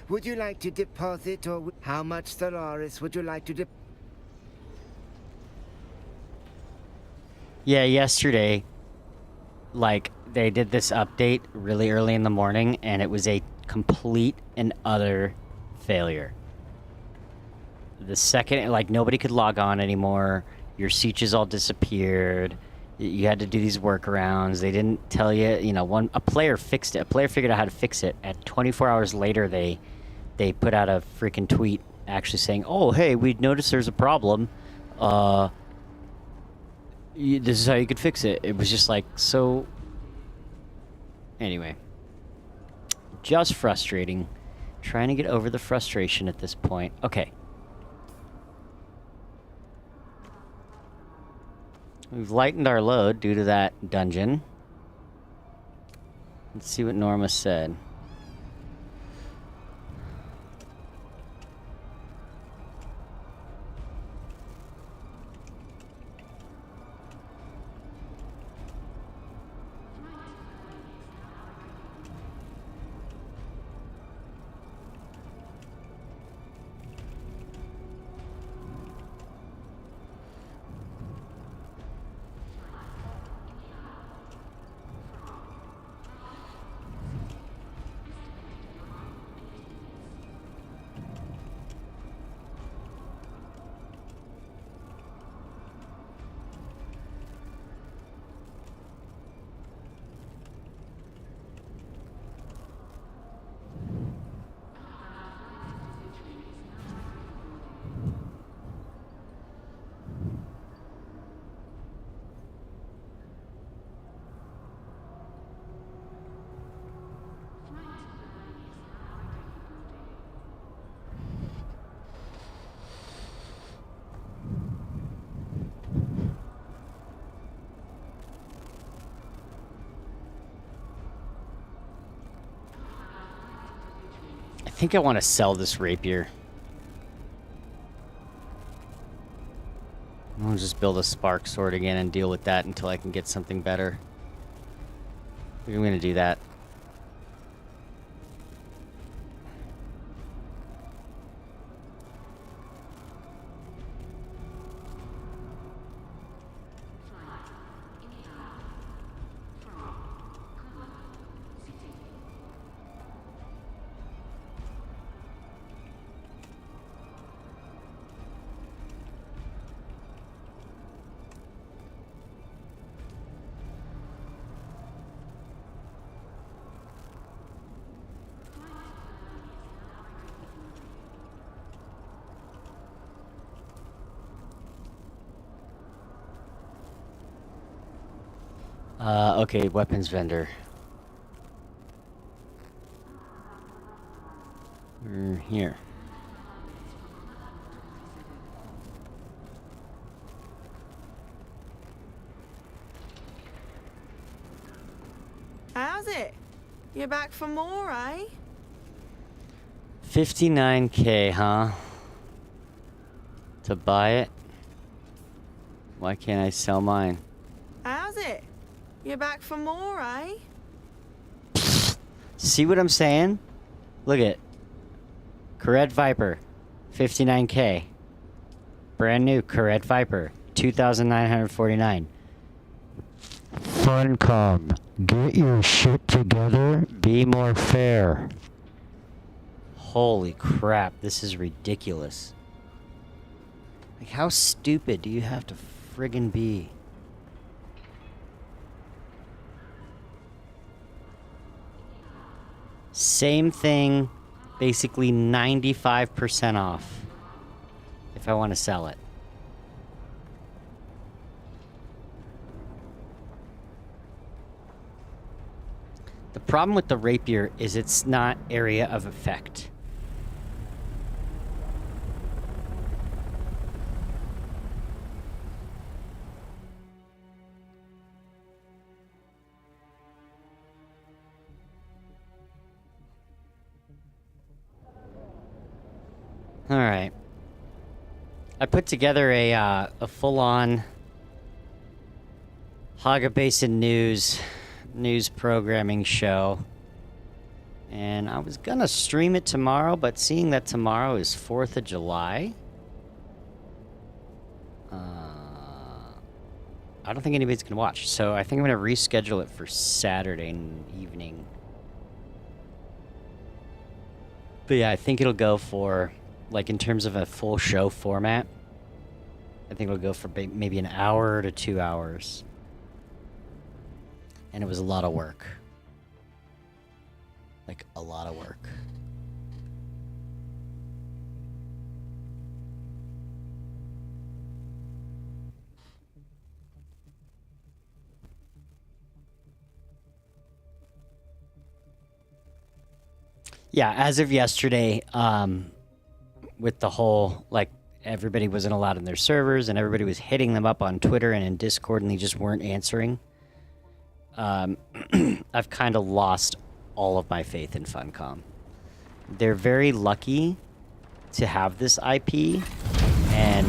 Would you like to deposit or how much Solaris would you like to Yeah, yesterday, like, they did this update really early in the morning, and it was a complete and utter failure. The second, like, nobody could log on anymore. Your sieges all disappeared. You had to do these workarounds. They didn't tell you, you know, a player fixed it. A player figured out how to fix it. At 24 hours later, they put out a freaking tweet actually saying, "Oh, hey, we noticed there's a problem. This is how you could fix it." It was just like, so... Anyway. Just frustrating. Trying to get over the frustration at this point. Okay. We've lightened our load due to that dungeon. Let's see what Norma said. I think I want to sell this rapier. I'll just build a spark sword again and deal with that until I can get something better. I think I'm going to do that. Okay, weapons vendor. Here. How's it? You're back for more, eh? 59K, huh? To buy it? Why can't I sell mine? How's it? You're back for more, eh? See what I'm saying? Look at Corette Viper, 59K. Brand new Corette Viper, 2,949. Funcom, get your shit together. Be more fair. Holy crap, this is ridiculous. Like, how stupid do you have to friggin' be? Same thing, basically 95% off if I want to sell it. The problem with the rapier is it's not area of effect. All right. I put together a full-on Hagga Basin news programming show, and I was gonna stream it tomorrow, but seeing that tomorrow is 4th of July, I don't think anybody's gonna watch. So I think I'm gonna reschedule it for Saturday evening. But yeah, I think it'll go for, like, in terms of a full show format, I think it'll go for maybe an hour to 2 hours. And it was a lot of work. Like, a lot of work. Yeah, as of yesterday, with the whole, like, everybody wasn't allowed in their servers and everybody was hitting them up on Twitter and in Discord and they just weren't answering. I've kind of lost all of my faith in Funcom. They're very lucky to have this IP, and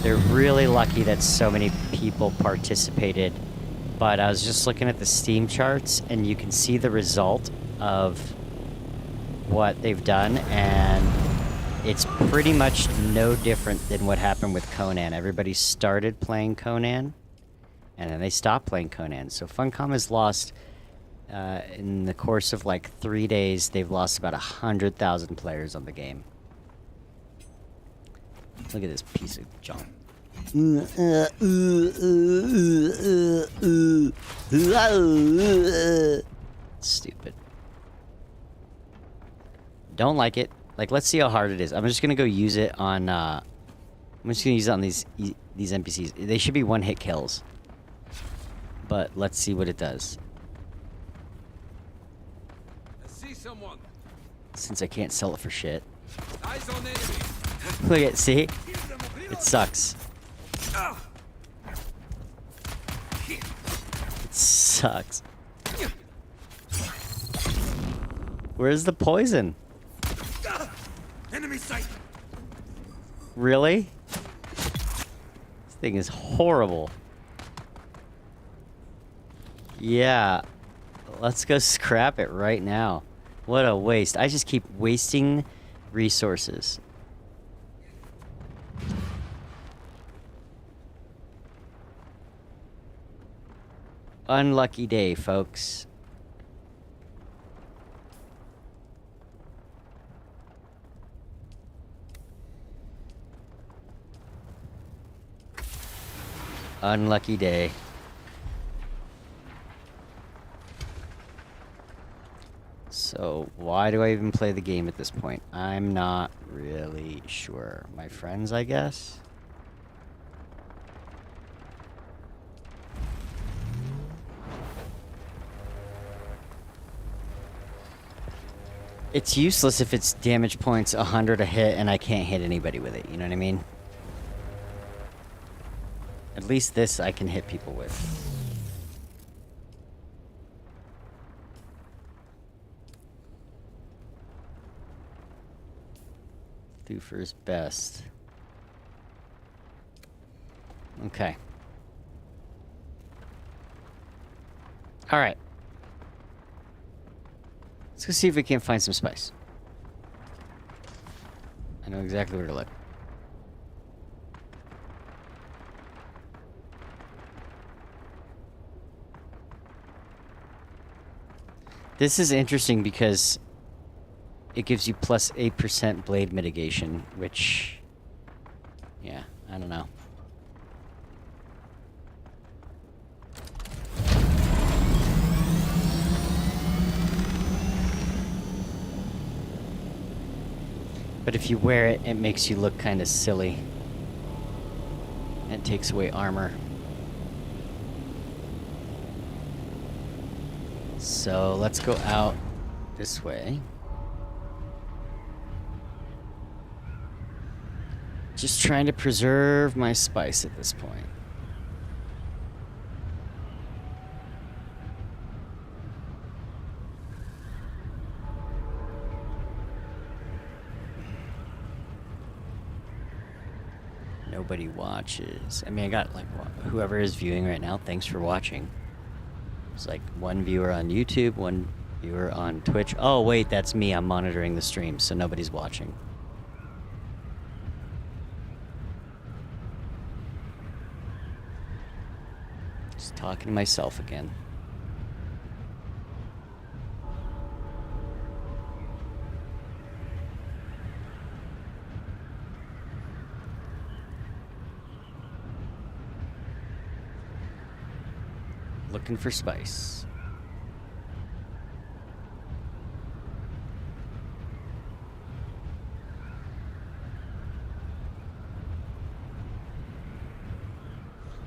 they're really lucky that so many people participated. But I was just looking at the Steam charts, and you can see the result of what they've done, and it's pretty much no different than what happened with Conan. Everybody started playing Conan, and then they stopped playing Conan. So Funcom has lost, in the course of like 3 days, they've lost about 100,000 players on the game. Look at this piece of junk. Stupid. Don't like it. Like, let's see how hard it is. I'm just gonna go use it on, I'm just gonna use it on these NPCs. They should be one-hit kills. But let's see what it does. I see someone. Since I can't sell it for shit. Eyes on enemy. Look at, see? It sucks. It sucks. Where's the poison? Enemy sight. Really? This thing is horrible. Yeah. Let's go scrap it right now. What a waste. I just keep wasting resources. Unlucky day, folks. Unlucky day. So, why do I even play the game at this point? I'm not really sure. My friends, I guess? It's useless if its damage points 100 a hit and I can't hit anybody with it, you know what I mean? At least this I can hit people with. Do for his best. Okay. Alright. Let's go see if we can't find some spice. I know exactly where to look. This is interesting because it gives you plus 8% blade mitigation, which... yeah, I don't know. But if you wear it, it makes you look kind of silly. And it takes away armor. So let's go out this way. Just trying to preserve my spice at this point. Nobody watches. I mean, I got like whoever is viewing right now, thanks for watching. There's like one viewer on YouTube, one viewer on Twitch. Oh wait, that's me. I'm monitoring the stream, so nobody's watching. Just talking to myself again. Looking for spice.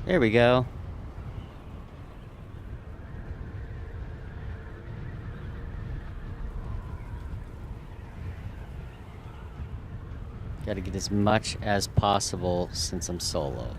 There we go. Gotta get as much as possible since I'm solo.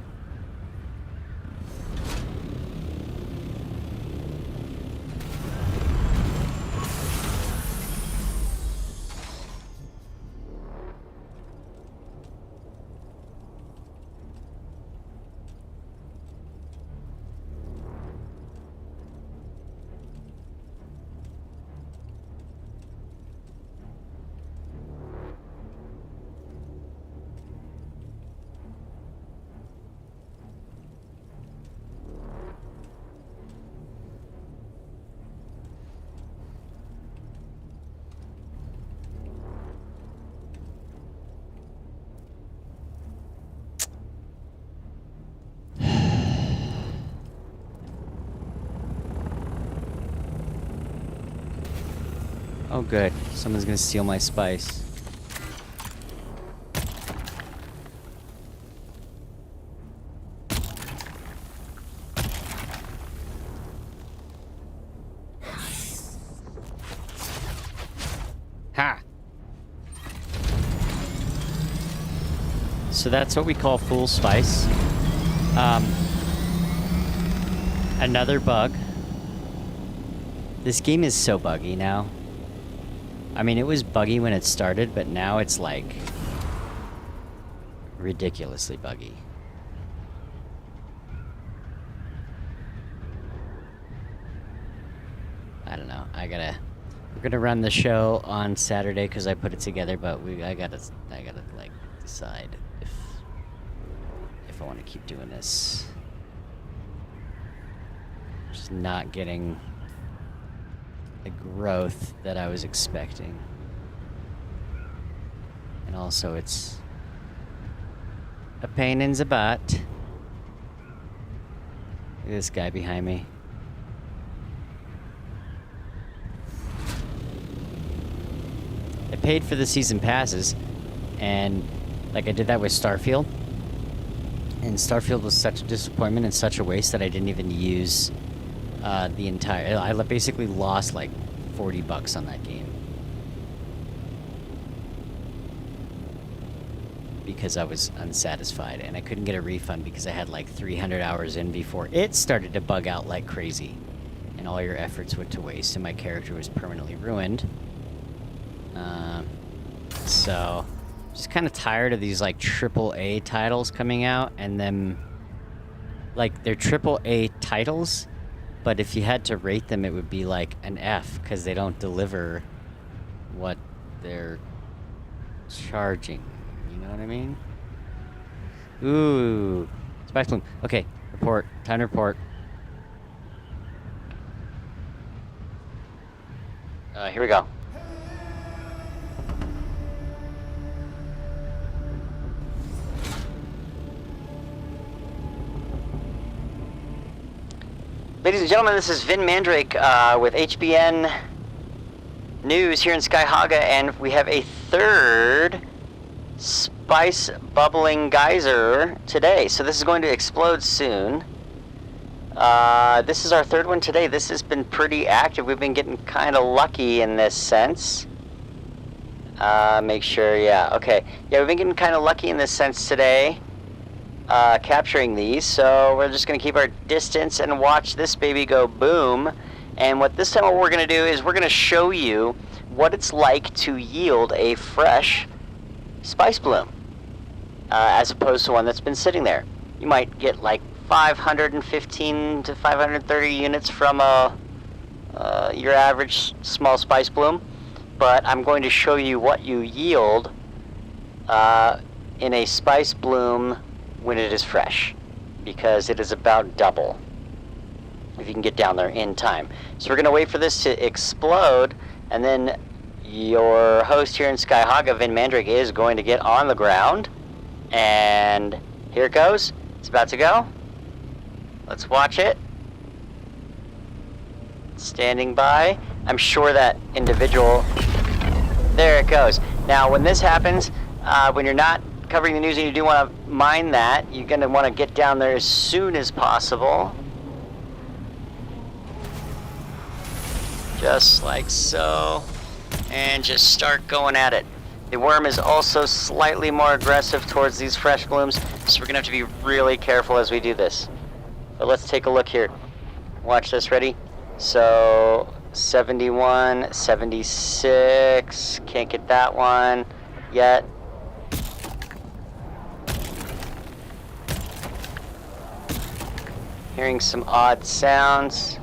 Oh good, someone's gonna steal my spice. Ha! So that's what we call full spice. Another bug. This game is so buggy now. I mean, it was buggy when it started, but now it's like ridiculously buggy. I don't know. We're gonna run the show on Saturday because I put it together, but I gotta like decide if I want to keep doing this. Just not getting the growth that I was expecting. And also it's a pain in the butt. Look at this guy behind me. I paid for the season passes, and like I did that with Starfield. And Starfield was such a disappointment and such a waste that I didn't even use the entire... I basically lost like $40 on that game. because I was unsatisfied, and I couldn't get a refund because I had like 300 hours in before it started to bug out like crazy, and all your efforts went to waste, and my character was permanently ruined. So just kind of tired of these like AAA titles coming out, and then like they're AAA titles, but if you had to rate them, it would be like an F because they don't deliver what they're charging. You know what I mean? Ooh, Spice Bloom. Okay, report. Time to report. Here we go. Ladies and gentlemen, this is Vin Mandrake with HBN News here in Hagga, and we have a third spice bubbling geyser today. So this is going to explode soon. This is our third one today. This has been pretty active. We've been getting kind of lucky in this sense. Make sure, yeah, okay. Yeah, we've been getting kind of lucky in this sense today. Capturing these, so we're just going to keep our distance and watch this baby go boom. And what this time what we're going to do is we're going to show you what it's like to yield a fresh spice bloom as opposed to one that's been sitting there. You might get like 515 to 530 units from your average small spice bloom, but I'm going to show you what you yield in a spice bloom when it is fresh, because it is about double if you can get down there in time. So we're going to wait for this to explode, and then your host here in Hagga, Vin Mandrake, is going to get on the ground, and here it goes. It's about to go. Let's watch it. Standing by. I'm sure that individual... There it goes. Now when this happens, when you're not covering the news and you do want to mine that, you're going to want to get down there as soon as possible. Just like so. And just start going at it. The worm is also slightly more aggressive towards these fresh blooms, so we're going to have to be really careful as we do this. But let's take a look here. Watch this, ready? So, 71, 76, can't get that one yet. Hearing some odd sounds.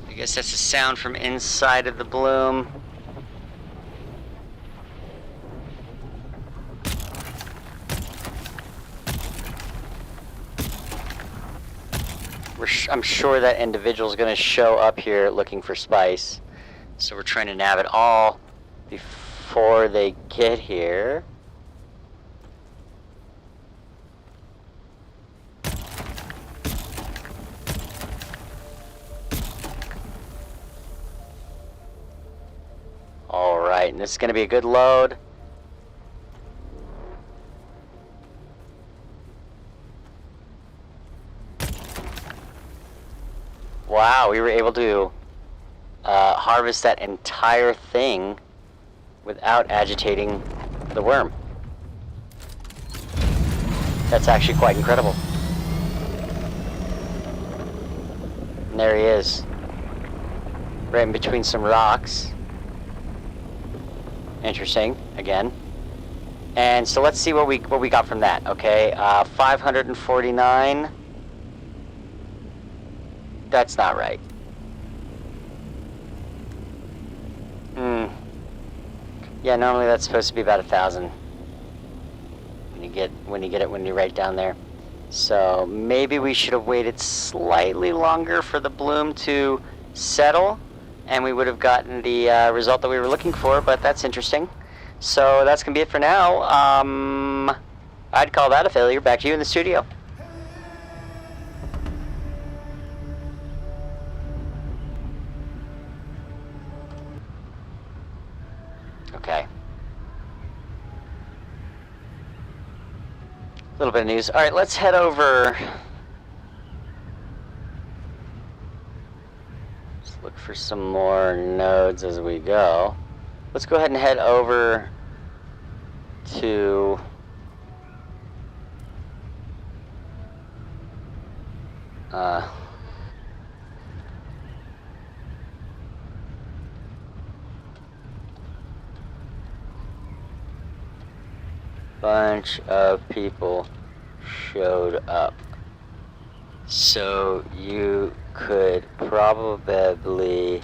I guess that's a sound from inside of the bloom. I'm sure that individual is going to show up here looking for spice. So we're trying to nab it all before they get here. Alright, and this is going to be a good load. Wow, we were able to harvest that entire thing without agitating the worm. That's actually quite incredible. And there he is. Right in between some rocks. Interesting, again. And so let's see what we got from that, okay? 549. That's not right. Yeah, normally that's supposed to be about 1,000. When you write down there. So maybe we should have waited slightly longer for the bloom to settle, and we would have gotten the result that we were looking for, but that's interesting. So that's gonna be it for now. I'd call that a failure. Back to you in the studio. Okay. A little bit of news. All right, let's head over. Let's look for some more nodes as we go. Let's go ahead and head over to bunch of people showed up. So you could probably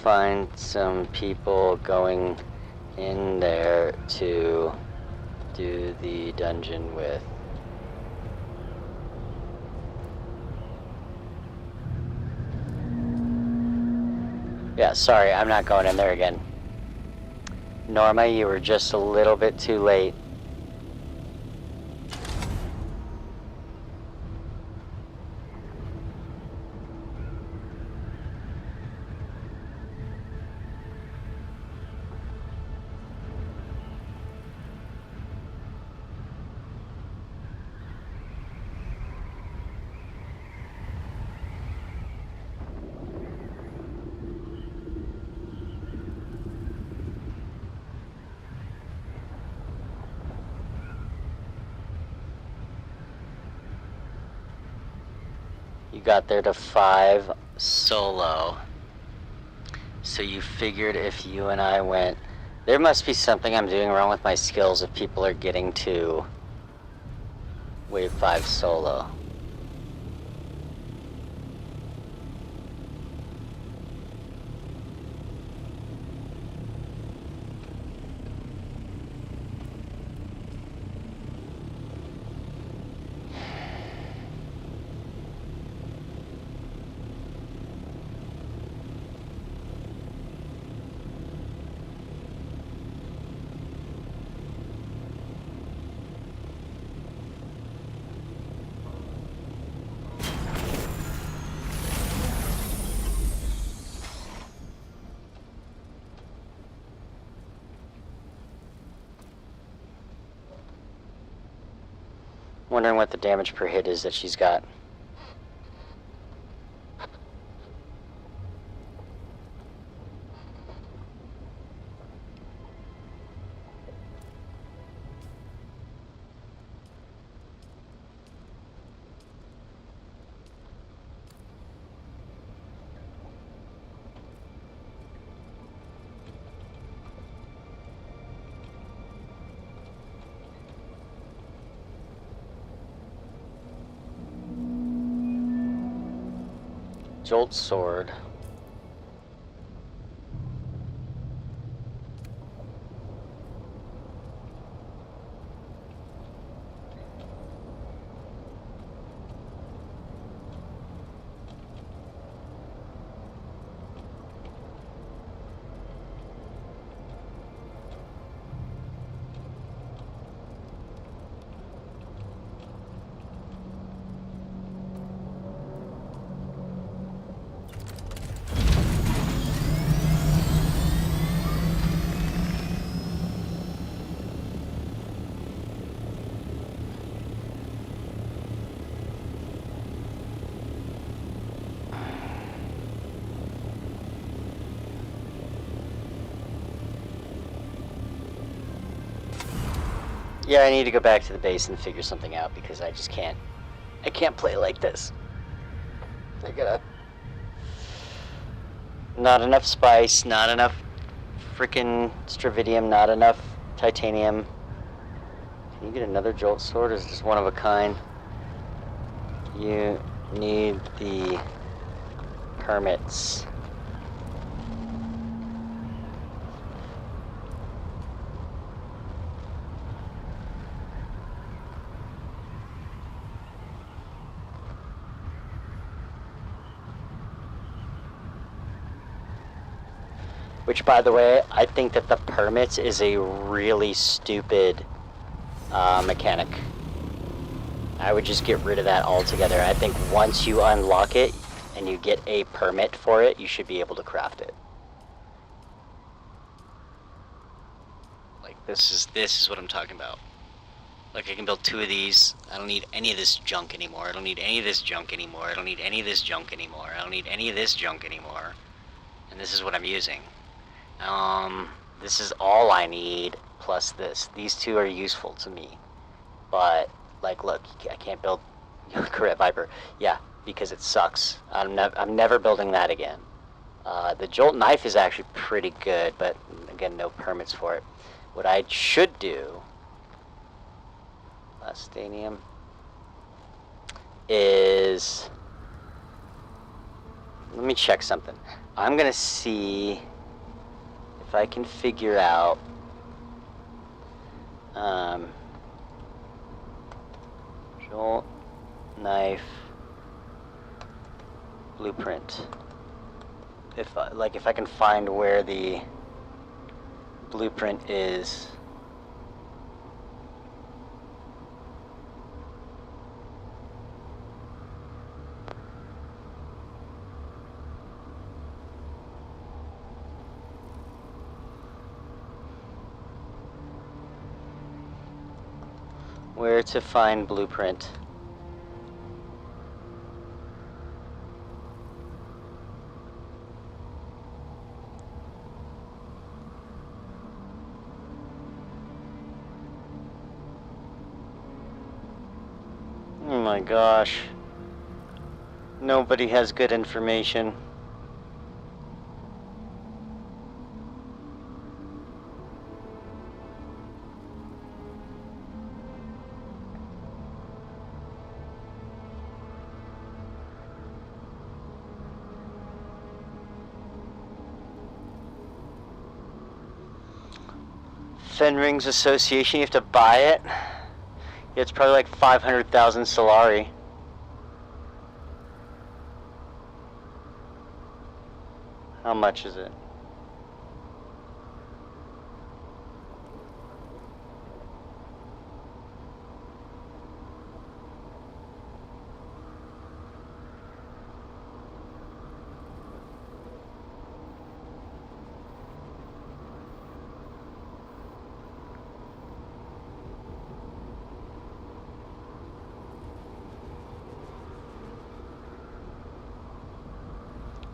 find some people going in there to do the dungeon with. Yeah, sorry, I'm not going in there again. Norma, you were just a little bit too late. You got there to 5 solo. So you figured if you and I went... There must be something I'm doing wrong with my skills if people are getting to wave 5 solo. Wondering what the damage per hit is that she's got. Jolt sword. Yeah, I need to go back to the base and figure something out because I just can't. I can't play like this. I gotta. Not enough spice, not enough freaking stravidium, not enough titanium. Can you get another jolt sword or is this one of a kind? You need the permits. Which, by the way, I think that the permits is a really stupid mechanic. I would just get rid of that altogether. I think once you unlock it and you get a permit for it, you should be able to craft it. Like, this is what I'm talking about. Like, I can build 2 of these. I don't need any of this junk anymore. I don't need any of this junk anymore. I don't need any of this junk anymore. I don't need any of this junk anymore. And this is what I'm using. This is all I need, plus this. These two are useful to me. But, like, look, I can't build Corvette Viper. Yeah, because it sucks. I'm never building that again. The Jolt knife is actually pretty good, but, again, no permits for it. What I should do, Lastanium, is... Let me check something. I'm gonna see if I can figure out Jolt knife blueprint. If I can find where the blueprint is. Where to find blueprint. Oh my gosh. Nobody has good information. Fen Rings Association, you have to buy it. Yeah, it's probably like 500,000 Solari. How much is it?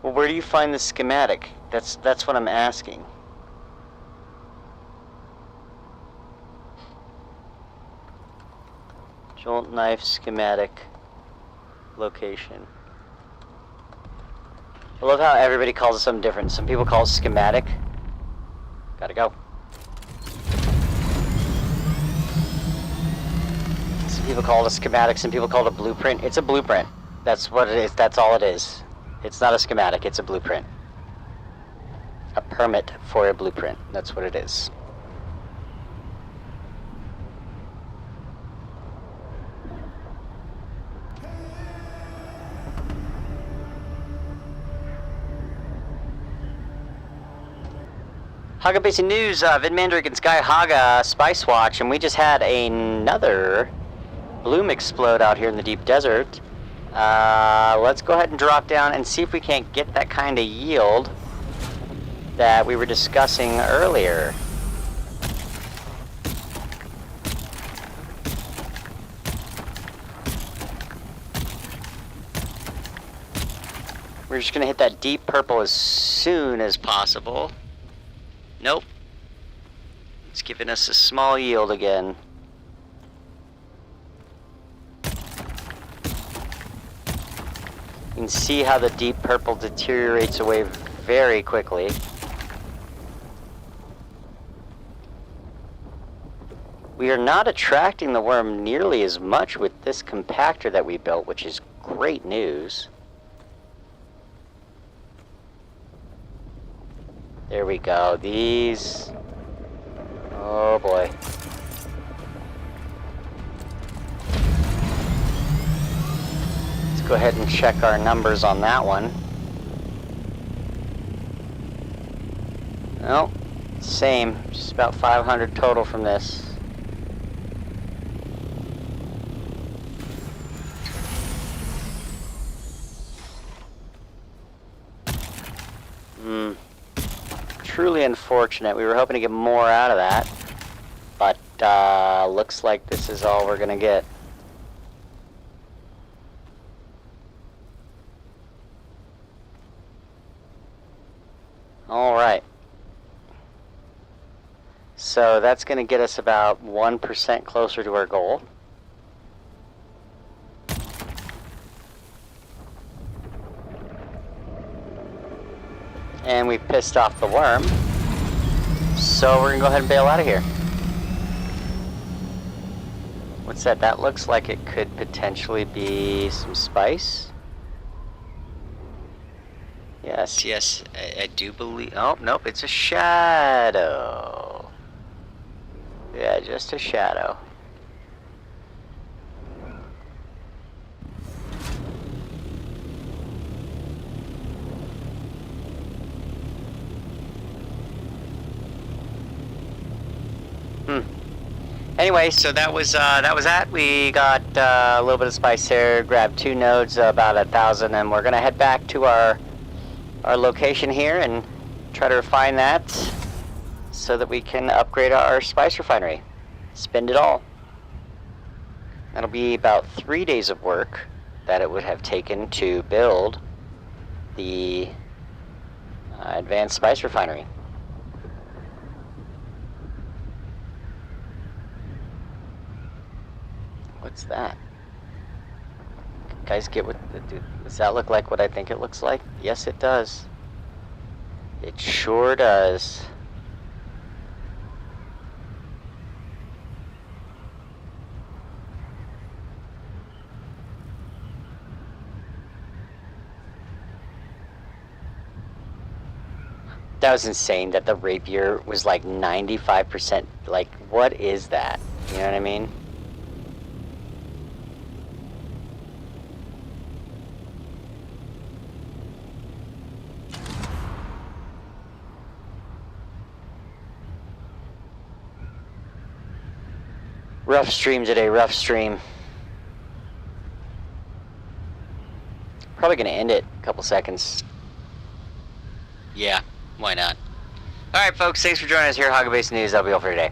Well, where do you find the schematic? That's what I'm asking. Jolt knife schematic location. I love how everybody calls it something different. Some people call it schematic. Gotta go. Some people call it a schematic, some people call it a blueprint. It's a blueprint. That's what it is. That's all it is. It's not a schematic, it's a blueprint. A permit for a blueprint. That's what it is. Hagga Basin News, Vidmandrake and Sky Hagga Spice Watch, and we just had another bloom explode out here in the deep desert. Let's go ahead and drop down and see if we can't get that kind of yield that we were discussing earlier. We're just gonna hit that deep purple as soon as possible. Nope. It's giving us a small yield again. You can see how the deep purple deteriorates away very quickly. We are not attracting the worm nearly as much with this compactor that we built, which is great news. There we go. These... Oh boy. Let's go ahead and check our numbers on that one. Well, same. Just about 500 total from this. Truly unfortunate. We were hoping to get more out of that, but looks like this is all we're gonna get. All right. So that's going to get us about 1% closer to our goal. And we've pissed off the worm. So we're going to go ahead and bail out of here. What's that? That looks like it could potentially be some spice. Yes, yes, I do believe... Oh, nope, it's a shadow. Yeah, just a shadow. Anyway, so that was that. We got a little bit of spice here, grabbed 2 nodes, about 1,000, and we're gonna head back to our location here and try to refine that so that we can upgrade our spice refinery. Spend it all. That'll be about 3 days of work that it would have taken to build the advanced spice refinery. What's that? Guys, get what... Does that look like what I think it looks like? Yes, it does. It sure does. That was insane that the rapier was like 95%. Like, what is that? You know what I mean? Rough stream today, rough stream. Probably gonna end it a couple seconds. Yeah, why not? Alright folks, thanks for joining us here at Hagga Basin News. That'll be all for today.